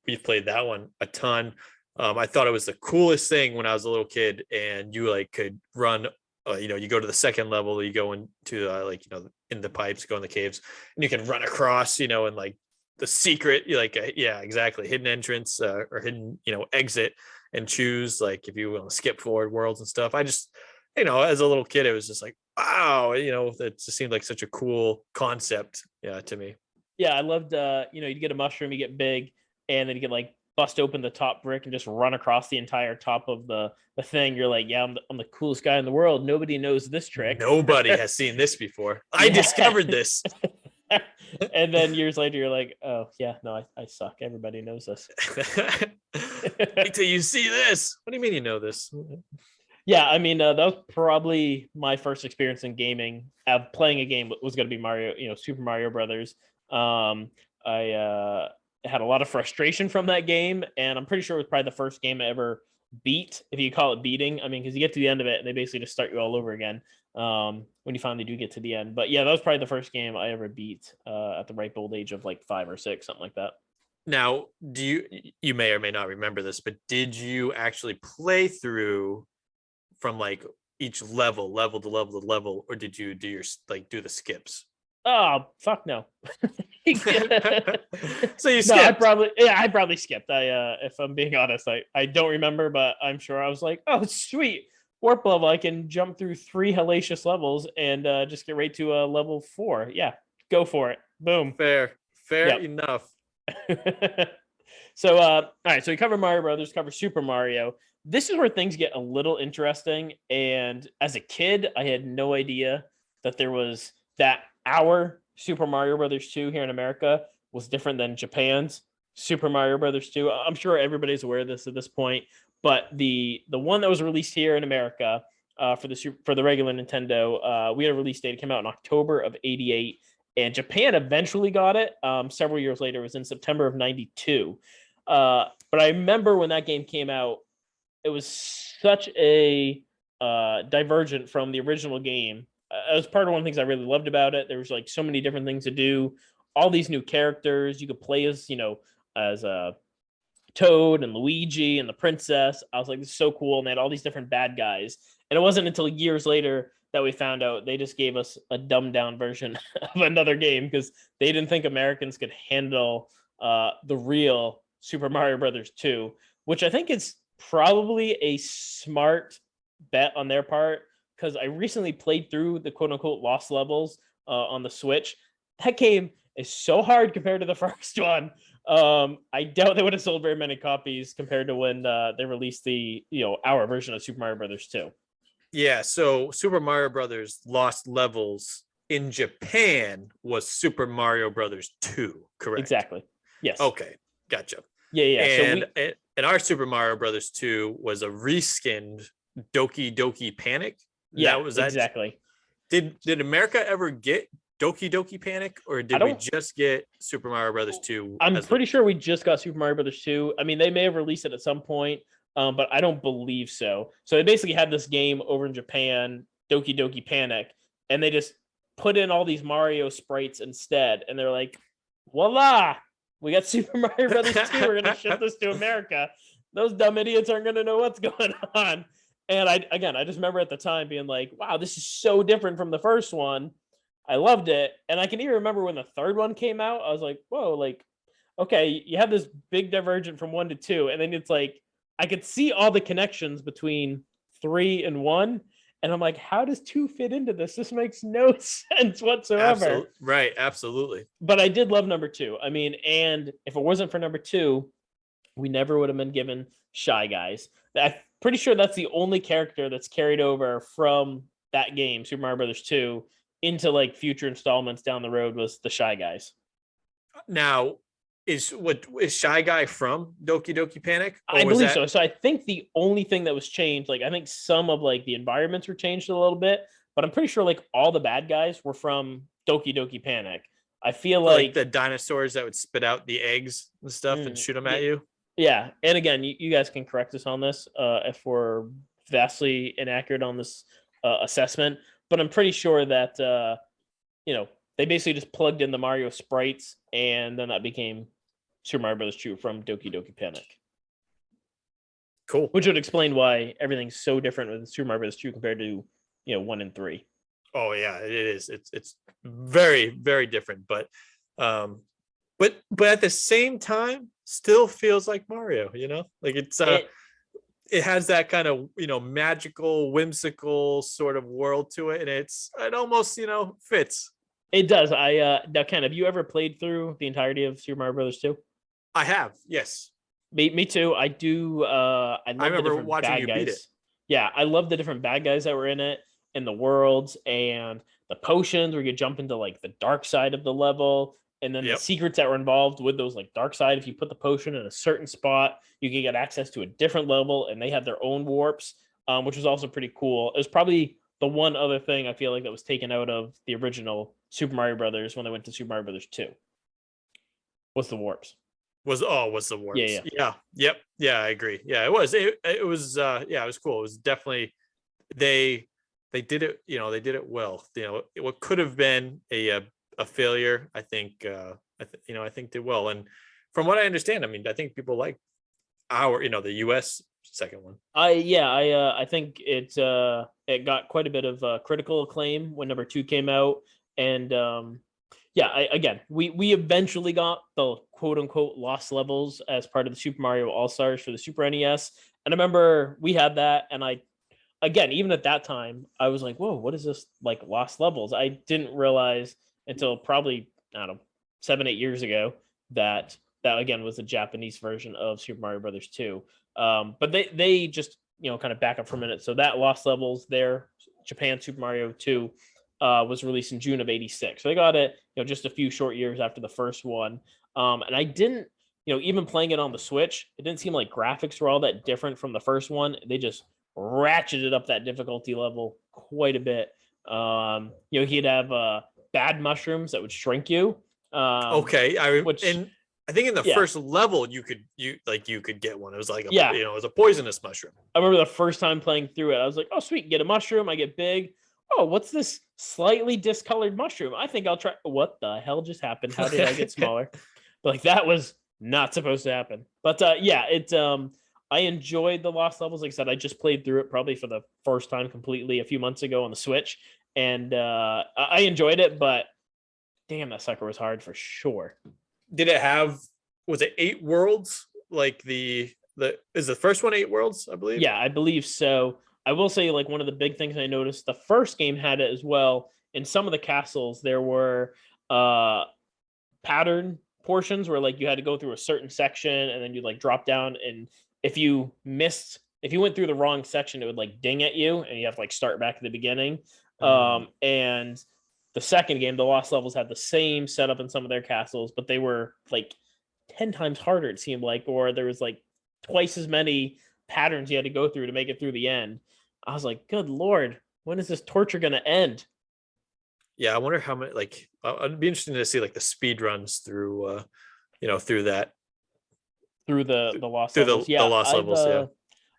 we've played that one a ton. I thought it was the coolest thing when I was a little kid, and you like could run. You go to the second level, you go into in the pipes, go in the caves, and you can run across, and like the secret, yeah, exactly, hidden entrance or hidden, exit, and choose like if you want to skip forward worlds and stuff. I just, as a little kid, it was just like, wow, it just seemed like such a cool concept, yeah, to me. Yeah, I loved. You get a mushroom, you get big, and then you can like bust open the top brick and just run across the entire top of the thing. You're like, yeah, I'm the coolest guy in the world. Nobody knows this trick. Nobody has seen this before. I Yeah. discovered this. And then years later, you're like, oh yeah, no, I suck. Everybody knows this. Wait till you see this. What do you mean you know this? Yeah, I mean, that was probably my first experience in gaming. Playing a game was going to be Mario, Super Mario Brothers. I had a lot of frustration from that game, and I'm pretty sure it was probably the first game I ever beat, if you call it beating. I mean, because you get to the end of it, and they basically just start you all over again when you finally do get to the end. But yeah, that was probably the first game I ever beat at the ripe old age of like 5 or 6, something like that. Now, you may or may not remember this, but did you actually play through from like each level to level to level, or did you do do the skips? Oh, fuck no. So you No, skipped. I probably skipped. If I'm being honest, I don't remember, but I'm sure I was like, oh sweet, warp level. I can jump through 3 hellacious levels and just get right to level 4. Yeah, go for it. Boom. Fair Yep. enough. So all right, so we cover Mario Brothers, cover Super Mario. This is where things get a little interesting. And as a kid, I had no idea that there was that our Super Mario Brothers 2 here in America was different than Japan's Super Mario Brothers 2. I'm sure everybody's aware of this at this point, but the one that was released here in America for the regular Nintendo, we had a release date. It came out in October of '88, and Japan eventually got it several years later. It was in September of '92. But I remember when that game came out, it was such a divergent from the original game. It was part of one of the things I really loved about it. There was like so many different things to do, all these new characters. You could play as Toad and Luigi and the princess. I was like, this is so cool. And they had all these different bad guys. And it wasn't until years later that we found out they just gave us a dumbed down version of another game because they didn't think Americans could handle the real Super Mario Brothers 2, which I think is probably a smart bet on their part, because I recently played through the quote unquote lost levels on the Switch. That game is so hard compared to the first one. I doubt they would have sold very many copies compared to when they released the our version of Super Mario Brothers 2. Yeah, so Super Mario Brothers Lost Levels in Japan was Super Mario Brothers 2, correct? Exactly. Yes. Okay, gotcha. Yeah. And our Super Mario Brothers 2 was a reskinned Doki Doki Panic. Yeah, was that exactly. Did America ever get Doki Doki Panic, or did we just get Super Mario Brothers 2? I'm pretty sure we just got Super Mario Brothers 2. I mean, they may have released it at some point, but I don't believe so. So they basically had this game over in Japan, Doki Doki Panic, and they just put in all these Mario sprites instead. And they're like, voila, we got Super Mario Brothers 2. We're going to ship this to America. Those dumb idiots aren't going to know what's going on. And I just remember at the time being like, wow, this is so different from the first one. I loved it. And I can even remember when the third one came out, I was like, whoa, like, okay, you have this big divergent from 1 to 2. And then it's like, I could see all the connections between 3 and 1. And I'm like, how does 2 fit into this? This makes no sense whatsoever. Right, absolutely. But I did love number 2. I mean, and if it wasn't for number 2, we never would have been given Shy Guys. pretty sure that's the only character that's carried over from that game, Super Mario Brothers 2, into like future installments down the road was the Shy Guys. Now, is Shy Guy from Doki Doki Panic, I or was believe that so. So I think the only thing that was changed, like I think some of like the environments were changed a little bit, but I'm pretty sure like all the bad guys were from Doki Doki Panic. I feel like like the dinosaurs that would spit out the eggs and stuff and shoot them yeah, at you? yeah. And again, you guys can correct us on this if we're vastly inaccurate on this assessment, but I'm pretty sure that you know they basically just plugged in the Mario sprites, and then that became Super Mario Bros. 2 from Doki Doki Panic. Cool. Which would explain why everything's so different with Super Mario Bros. 2 compared to 1 and 3. Oh yeah, it is. It's very very different, um, but at the same time, still feels like Mario. Like it has that kind of magical, whimsical sort of world to it, and it almost fits. It does. Now Ken, have you ever played through the entirety of Super Mario Bros. 2? I have, yes. Me too. I do. I love the remember different watching bad you guys. beat it. Yeah, I love the different bad guys that were in it, and the worlds, and the potions where you jump into like the dark side of the level, and then the Yep. secrets that were involved with those like dark side. If you put the potion in a certain spot, you can get access to a different level, and they have their own warps, which was also pretty cool. It was probably the one other thing I feel like that was taken out of the original Super Mario Brothers when they went to Super Mario Brothers 2. Was the warps. Was the warps. Yeah. Yep. Yeah, I agree. Yeah, it was. It was yeah, it was cool. It was definitely they did it, they did it well. What could have been a failure, I think I think did well. And from what I understand, I mean, I think people like the US second one. I think it got quite a bit of critical acclaim when number 2 came out, and again, we eventually got the quote unquote lost levels as part of the Super Mario All Stars for the Super NES, and I remember we had that, and again, even at that time, I was like, whoa, what is this like lost levels? I didn't realize until probably, I don't know, 7-8 years ago that again was the Japanese version of Super Mario Brothers 2. But they just kind of back up for a minute. So that lost levels there, Japan Super Mario 2 was released in June of '86. So they got it just a few short years after the first one. And I didn't even playing it on the Switch, it didn't seem like graphics were all that different from the first one. They just ratcheted up that difficulty level quite a bit. He'd have bad mushrooms that would shrink you. Okay, and I think in the Yeah. first level you could get one. It was like it was a poisonous mushroom. I remember the first time playing through it, I was like, "Oh, sweet, get a mushroom. I get big. Oh, what's this slightly discolored mushroom? I think I'll try." What the hell just happened? How did I get smaller? But like that was not supposed to happen. But I enjoyed the lost levels. Like I said, I just played through it probably for the first time completely a few months ago on the Switch, and I enjoyed it. But damn, that sucker was hard for sure. Did it have, was it 8 worlds? Like is the first one 8 worlds, I believe? Yeah, I believe so. I will say, like, one of the big things I noticed, the first game had it as well. In some of the castles, there were pattern portions where like you had to go through a certain section and then you'd like drop down, and if you went through the wrong section, it would like ding at you and you have to like start back at the beginning. And the second game, the Lost Levels, had the same setup in some of their castles, but they were like 10 times harder, it seemed like, or there was like twice as many patterns you had to go through to make it through the end. I was like, good Lord, when is this torture going to end? Yeah, I wonder how many, like, it'd be interesting to see like the speed runs through, through that. Through the Lost Through Levels. the Lost Levels, yeah.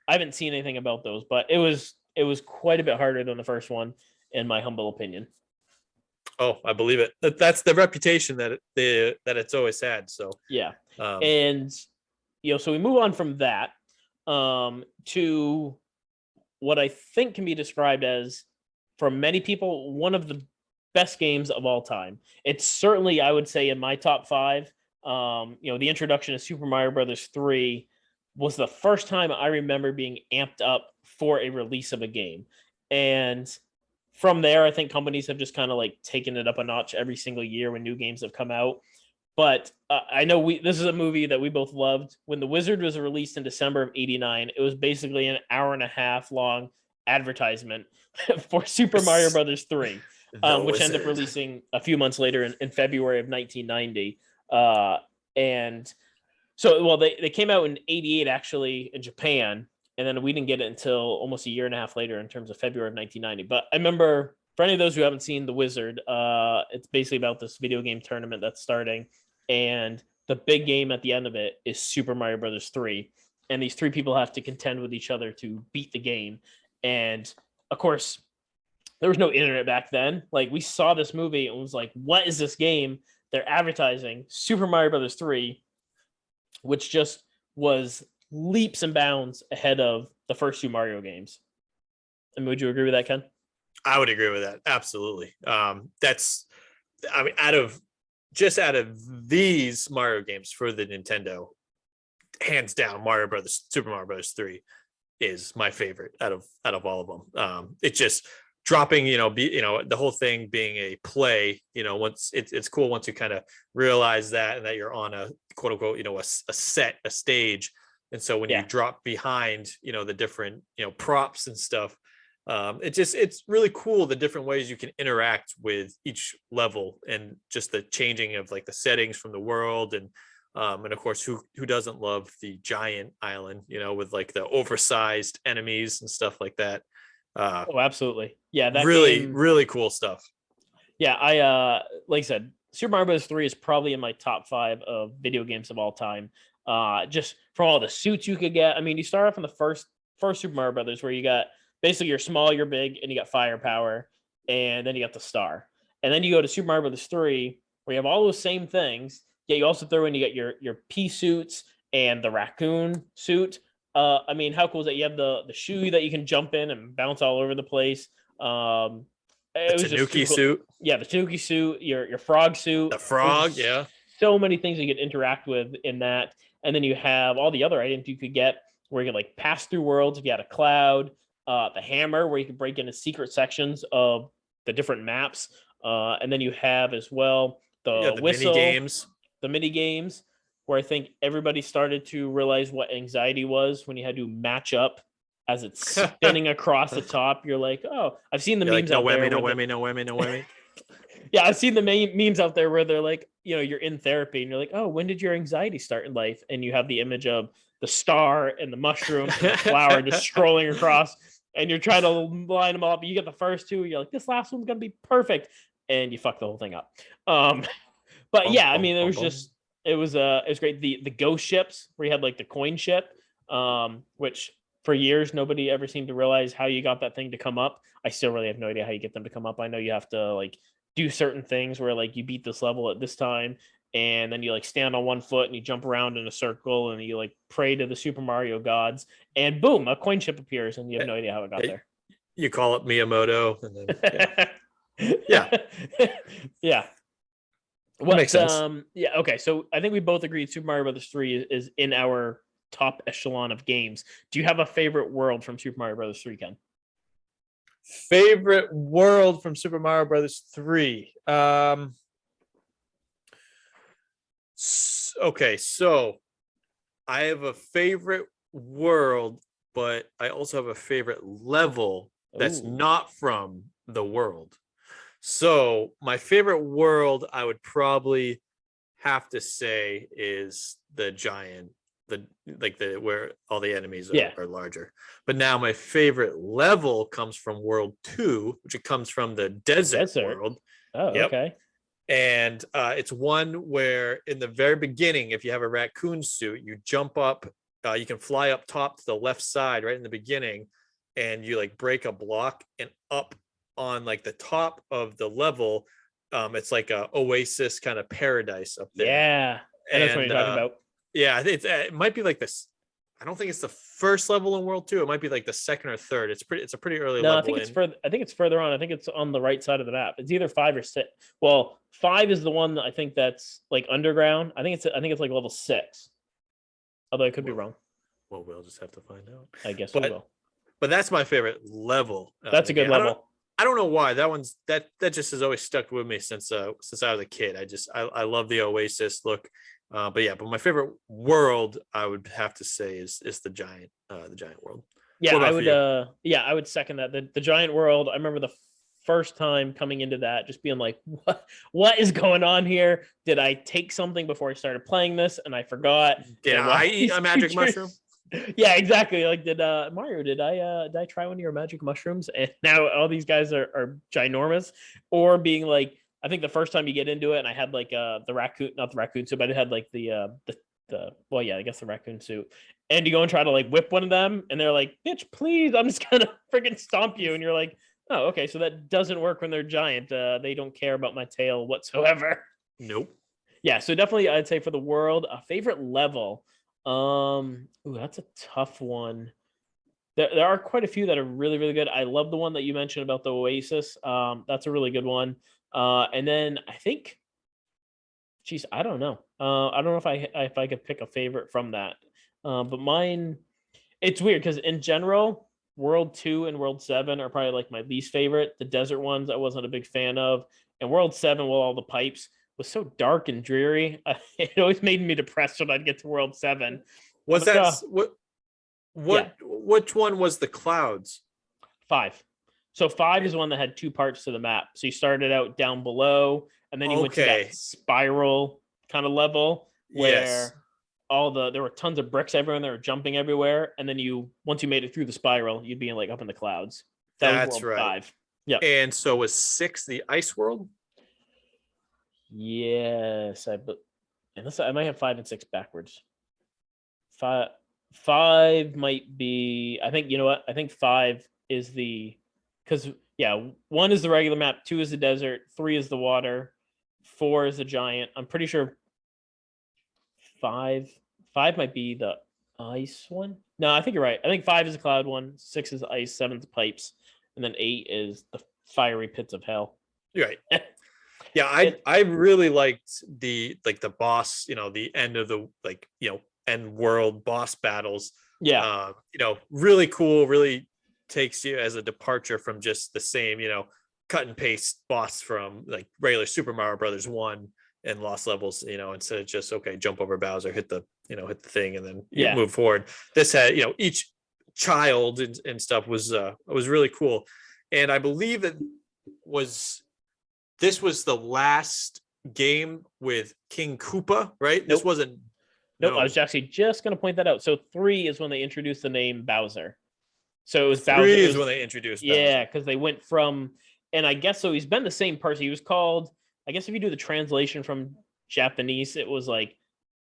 I haven't seen anything about those, but it was quite a bit harder than the first one, in my humble opinion. Oh, I believe it. That's the reputation that it's always had. So yeah, and so we move on from that to what I think can be described as, for many people, one of the best games of all time. It's certainly, I would say, in my top 5. The introduction of Super Mario Brothers 3 was the first time I remember being amped up for a release of a game. And from there, I think companies have just kind of like taken it up a notch every single year when new games have come out. But I know this is a movie that we both loved. When The Wizard was released in December of '89, it was basically an hour and a half long advertisement for Super Mario Brothers 3, The which ended up Wizard. releasing a few months later in February of 1990. And so, well, they came out in '88 actually in Japan, and then we didn't get it until almost a year and a half later in terms of February of 1990. But I remember, for any of those who haven't seen The Wizard, it's basically about this video game tournament that's starting, and the big game at the end of it is Super Mario Brothers 3, and these three people have to contend with each other to beat the game. And of course, there was no internet back then. Like, we saw this movie and was like, what is this game? They're advertising Super Mario Brothers 3, which just was leaps and bounds ahead of the first two Mario games. And would you agree with that, Ken? I would agree with that. Absolutely. That's, I mean, out of these Mario games for the Nintendo, hands down, Super Mario Brothers 3 is my favorite out of all of them. It's just dropping, the whole thing being a play, once it's cool once you kind of realize that, and that you're on a quote unquote, a stage. And so when you drop behind, the different, props and stuff, it's really cool the different ways you can interact with each level, and just the changing of like the settings from the world. And of course, who doesn't love the giant island, with like the oversized enemies and stuff like that. Oh, absolutely. Yeah, that really, game, really cool stuff. yeah, I like I said, Super Mario Bros. 3 is probably in my top 5 of video games of all time. Just from all the suits you could get. I mean, you start off in the first Super Mario Brothers, where you got basically you're small, you're big, and you got firepower, and then you got the star. And then you go to Super Mario Brothers 3, where you have all those same things. Yeah, you also throw in, you got your pea suits and the raccoon suit. I mean, how cool is that? You have the shoe that you can jump in and bounce all over the place. It The was just Tanuki super cool. suit. Yeah, the Tanuki suit, your frog suit. The frog, There's yeah. so many things you could interact with in that. And then you have all the other items you could get, where you can like pass through worlds if you had a cloud, the hammer, where you can break into secret sections of the different maps. And then you have as well the The whistle, mini games. the mini games, where I think everybody started to realize what anxiety was when you had to match up as it's spinning across the top. You're like, oh, I've seen the You're memes like, no out there. whammy, no where whammy, no whammy, no whammy. yeah, I've seen the memes out there where they're like, you're in therapy and you're like, oh, when did your anxiety start in life? And you have the image of the star and the mushroom and the flower just scrolling across, and you're trying to line them up. You get the first two, you're like, this last one's gonna be perfect, and you fuck the whole thing up. But yeah, I mean, it was great. The ghost ships, where you had like the coin ship, which for years nobody ever seemed to realize how you got that thing to come up. I still really have no idea how you get them to come up. I know you have to like do certain things where like you beat this level at this time, and then you like stand on one foot and you jump around in a circle and you like pray to the Super Mario gods, and boom, a coin ship appears, and you have no idea how it got there. You call it Miyamoto, and then yeah. Yeah. What makes sense. Yeah, okay. So I think we both agreed Super Mario Brothers 3 is in our top echelon of games. Do you have a favorite world from Super Mario Brothers 3, Ken? Favorite world from Super Mario Brothers 3. Okay, so I have a favorite world, but I also have a favorite level that's not from the world. So my favorite world, I would probably have to say, is the giant, where all the enemies are larger. But now my favorite level comes from World 2, which it comes from the desert world. Oh, yep. Okay. And it's one where in the very beginning, if you have a raccoon suit, you jump up, you can fly up top to the left side right in the beginning, and you like break a block, and up on like the top of the level, it's like a oasis kind of paradise up there. Yeah, and that's what you're talking about. Yeah, it might be like this. I don't think it's the first level in World 2. It might be like the second or third. It's a pretty early level. I think it's further. I think it's further on. I think it's on the right side of the map. It's either 5 or 6. Well, 5 is the one that I think that's like underground. I think it's like level 6. Although I could be wrong. Well, we'll just have to find out. I guess we will. But that's my favorite level. That's a good level. I don't know why that just has always stuck with me since I was a kid. I love the Oasis look. But my favorite world I would have to say is the giant world. Yeah, What I about for would. you? I would second that. The giant world. I remember the first time coming into that, just being like, what is going on here? Did I take something before I started playing this and I forgot? Did And I why eat these a magic mushroom? creatures- Yeah, exactly. Like, did Mario? Did I try one of your magic mushrooms? And now all these guys are ginormous, or being like, I think the first time you get into it, and I had like the raccoon, not the raccoon suit, but it had like the well, yeah, I guess the raccoon suit, and you go and try to like whip one of them, and they're like, "Bitch, please, I'm just gonna freaking stomp you," and you're like, "Oh, okay, so that doesn't work when they're giant. They don't care about my tail whatsoever." Nope. Yeah, so definitely, I'd say for the world, a favorite level. Ooh, that's a tough one. There are quite a few that are really, really good. I love the one that you mentioned about the Oasis. That's a really good one. And then I think, geez, I don't know. I don't know if I could pick a favorite from that. But mine, it's weird because in general, World 2 and World 7 are probably like my least favorite. The desert ones I wasn't a big fan of. And World 7 with all the pipes was so dark and dreary. It always made me depressed when I'd get to World 7. I'm Was like, that oh, yeah, which one was the clouds? 5. So 5 is one that had 2 parts to the map. So you started out down below, and then you went to Okay. that spiral kind of level Yes. where there were tons of bricks everywhere and they were jumping everywhere. And then once you made it through the spiral, you'd be like up in the clouds. That was That's World right. 5. Yep. And so was 6 the ice world? Yes, unless I might have 5 and 6 backwards. 5 might be. I think, you know what? I think 5 is because yeah, 1 is the regular map, 2 is the desert, 3 is the water, 4 is the giant. I'm pretty sure 5 might be the ice one. No, I think you're right. I think 5 is the cloud one, 6 is ice, 7 is pipes, and then 8 is the fiery pits of hell. You're right. Yeah, I really liked the boss, the end of the end world boss battles. Yeah. Really cool, really takes you as a departure from just the same, cut and paste boss from like regular Super Mario Brothers 1 and Lost Levels, instead of just okay, jump over Bowser, hit the thing and then you move forward. This had, each child and stuff was really cool. And I believe this was the last game with King Koopa, right? Nope. This wasn't. Nope. I was actually just going to point that out. So 3 is when they introduced the name Bowser. So it was Bowser. 3 is when they introduced Bowser. Yeah, because they went from, and I guess so he's been the same person. He was called, I guess if you do the translation from Japanese, it was like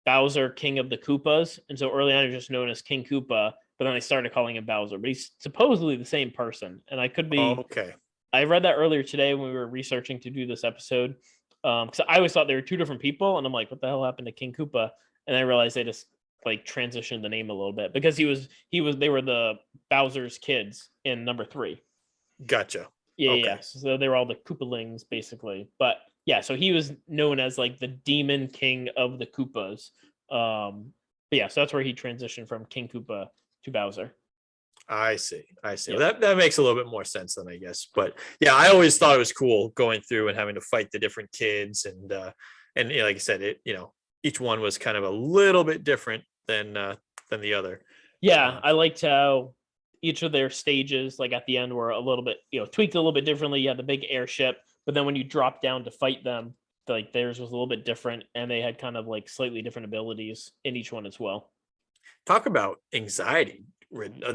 Bowser, King of the Koopas. And so early on, he was just known as King Koopa, but then they started calling him Bowser. But he's supposedly the same person. And I could be. Okay. I read that earlier today when we were researching to do this episode. Because I always thought they were 2 different people. And I'm like, what the hell happened to King Koopa? And I realized they just like transitioned the name a little bit because they were the Bowser's kids in number 3. Gotcha. Yeah, okay. yeah. So they were all the Koopalings basically. But yeah, so he was known as like the demon king of the Koopas. But yeah, so that's where he transitioned from King Koopa to Bowser. I see. Yeah. Well, that makes a little bit more sense then, I guess. But yeah, I always thought it was cool going through and having to fight the different kids and like I said, each one was kind of a little bit different than the other. Yeah, I liked how each of their stages, like at the end, were a little bit, tweaked a little bit differently. You had the big airship, but then when you drop down to fight them, like theirs was a little bit different, and they had kind of like slightly different abilities in each one as well. Talk about anxiety,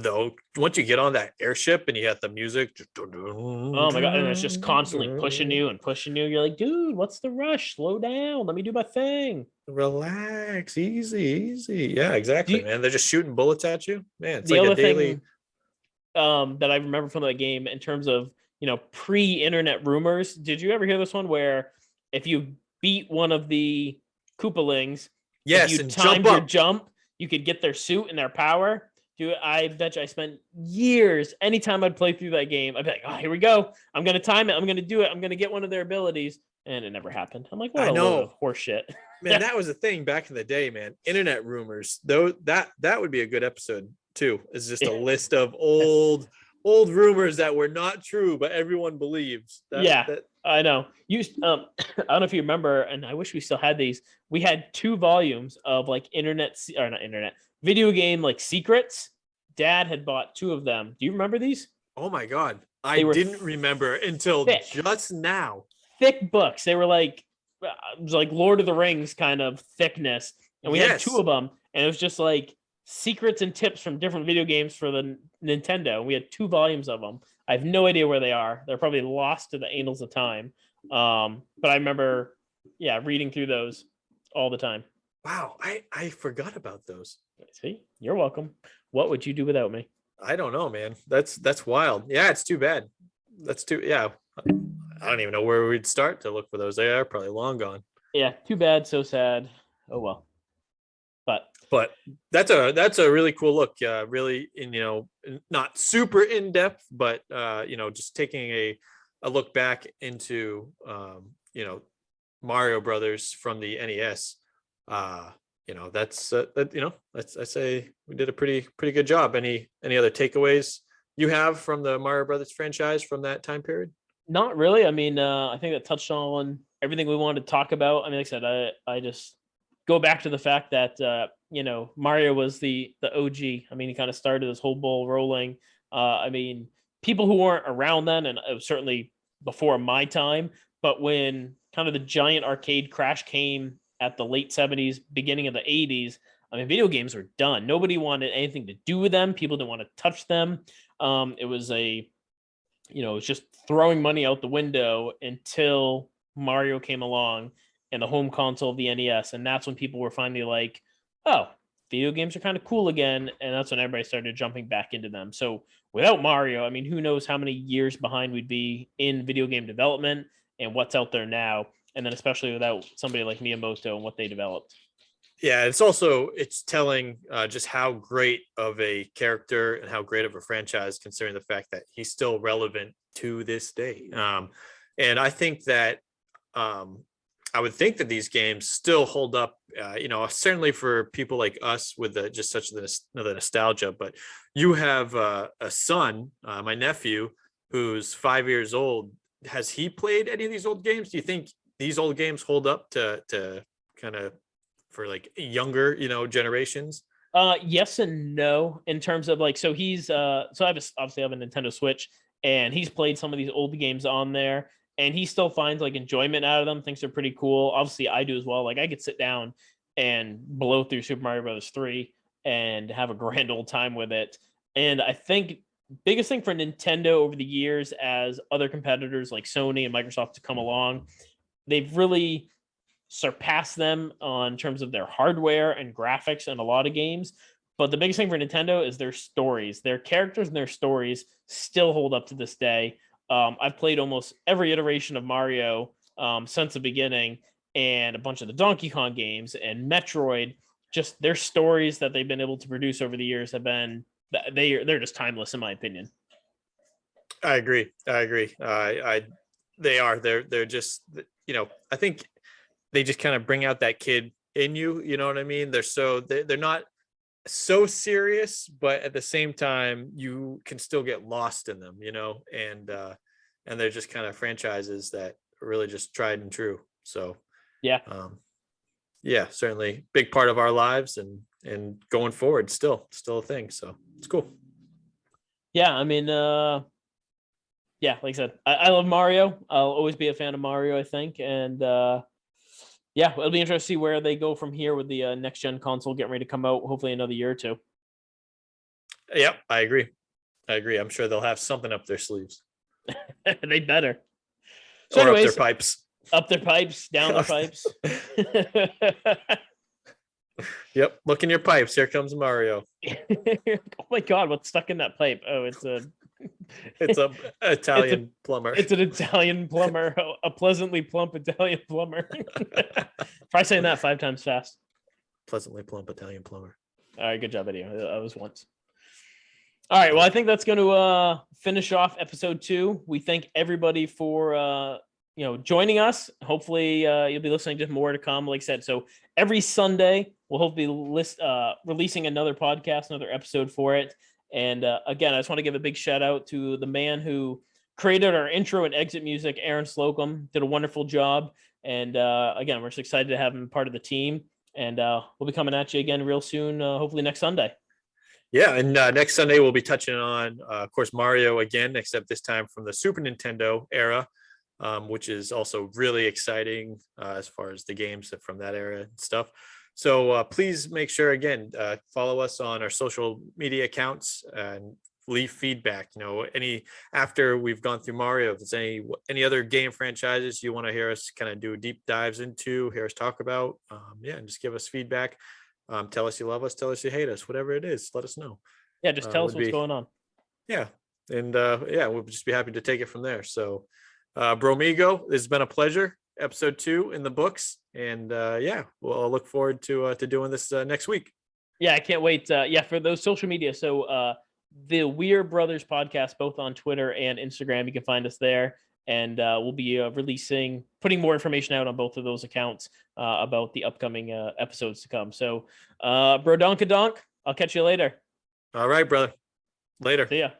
though. Once you get on that airship and you have the music, oh my god, and it's just constantly pushing you and pushing you. You're like, dude, what's the rush? Slow down. Let me do my thing. Relax, easy. Yeah, exactly, man. They're just shooting bullets at you, man. It's the like other a daily thing that I remember from that game in terms of pre-internet rumors. Did you ever hear this one where if you beat one of the Koopalings, yes, if you and timed jump your up. jump, you could get their suit and their power? Dude, I bet you I spent years, anytime I'd play through that game, I'd be like, oh, here we go. I'm going to time it. I'm going to do it. I'm going to get one of their abilities. And it never happened. I'm like, what a load of horse shit. Man, that was the thing back in the day, man. Internet rumors, though, that would be a good episode too. It's just a list of old old rumors that were not true, but everyone believes that. Yeah, That I know. I don't know if you remember, and I wish we still had these. We had 2 volumes of like or not internet, video game like secrets. Dad had bought 2 of them. Do you remember these? oh my God, I They were didn't remember until thick, just now. thick books. They were it was like Lord of the Rings kind of thickness, and we had 2 Yes. of them, and it was just like secrets and tips from different video games for the Nintendo. We had 2 volumes of them. I have no idea where they are. They're probably lost to the annals of time. But I remember, yeah, reading through those all the time. Wow, I forgot about those. See, you're welcome. What would you do without me? I don't know, man. That's wild. Yeah, it's too bad. That's too yeah. I don't even know where we'd start to look for those. They are probably long gone. Yeah, too bad, so sad. Oh well. But that's a really cool look. Really, not super in depth, but just taking a look back into Mario Brothers from the NES. That's I say we did a pretty good job. Any other takeaways you have from the Mario Brothers franchise from that time period? Not really. I mean, I think that touched on everything we wanted to talk about. I mean, like I said, I just go back to the fact that Mario was the OG. I mean, he kind of started this whole ball rolling. I mean, people who weren't around then, and it was certainly before my time, but when kind of the giant arcade crash came at the late 70s, beginning of the 80s, I mean, video games were done. Nobody wanted anything to do with them. People didn't want to touch them. It was it's just throwing money out the window until Mario came along and the home console of the NES. And that's when people were finally like, oh, video games are kind of cool again. And that's when everybody started jumping back into them. So without Mario, I mean, who knows how many years behind we'd be in video game development and what's out there now. And then especially without somebody like Miyamoto and what they developed. Yeah, it's telling just how great of a character and how great of a franchise, considering the fact that he's still relevant to this day. And I think that I would think that these games still hold up, certainly for people like us with just such the nostalgia. But you have a son, my nephew, who's 5 years old. Has he played any of these old games? Do you think these old games hold up to kind of for like younger, generations? Yes and no, in terms of so he's so obviously I have a Nintendo Switch, and he's played some of these old games on there, and he still finds like enjoyment out of them, thinks they're pretty cool. Obviously I do as well. Like I could sit down and blow through Super Mario Brothers 3 and have a grand old time with it. And I think biggest thing for Nintendo over the years, as other competitors like Sony and Microsoft to come along, they've really surpassed them on terms of their hardware and graphics in a lot of games. But the biggest thing for Nintendo is their stories. Their characters and their stories still hold up to this day. I've played almost every iteration of Mario since the beginning, and a bunch of the Donkey Kong games and Metroid. Just their stories that they've been able to produce over the years have been they're just timeless in my opinion. I agree. They are. They're just I think they just kind of bring out that kid in you. You know what I mean? They're not so serious, but at the same time, you can still get lost in them. And they're just kind of franchises that are really just tried and true. So yeah, certainly big part of our lives and going forward, still a thing. So it's cool. Yeah, I mean, yeah, like I said, I love Mario. I'll always be a fan of Mario, I think, and yeah, it'll be interesting to see where they go from here with the next gen console getting ready to come out, hopefully another year or two. Yep, I agree. I'm sure they'll have something up their sleeves. They better. So or anyways, up their pipes. Up their pipes, down their pipes. Yep, look in your pipes. Here comes Mario. Oh my God, what's stuck in that pipe? Oh, it's a Italian plumber. It's an Italian plumber, a pleasantly plump Italian plumber. Try saying that 5 times fast. Pleasantly plump Italian plumber. All right, good job, Eddie. I was once. All right, well, I think that's going to finish off episode 2. We thank everybody for joining us. Hopefully, you'll be listening to more to come. Like I said, so every Sunday we'll hopefully releasing another podcast, another episode for it. And again, I just want to give a big shout out to the man who created our intro and exit music, Aaron Slocum. Did a wonderful job. And again, we're just excited to have him part of the team. And we'll be coming at you again real soon, hopefully next Sunday. Yeah, and next Sunday we'll be touching on, of course, Mario again, except this time from the Super Nintendo era, which is also really exciting as far as the games from that era and stuff. So please make sure, again, follow us on our social media accounts and leave feedback. After we've gone through Mario, if there's any other game franchises you want to hear us kind of do deep dives into, hear us talk about, and just give us feedback. Tell us you love us, tell us you hate us, whatever it is, let us know. Yeah, just tell us what's going on. Yeah. And we'll just be happy to take it from there. So Bromigo, it's been a pleasure. Episode 2 in the books. And we'll look forward to doing this next week. Yeah, I can't wait. For those social media. So the Weir Brothers podcast, both on Twitter and Instagram, you can find us there. And we'll be putting more information out on both of those accounts about the upcoming episodes to come. So, Brodonkadonk, I'll catch you later. All right, brother. Later. See ya.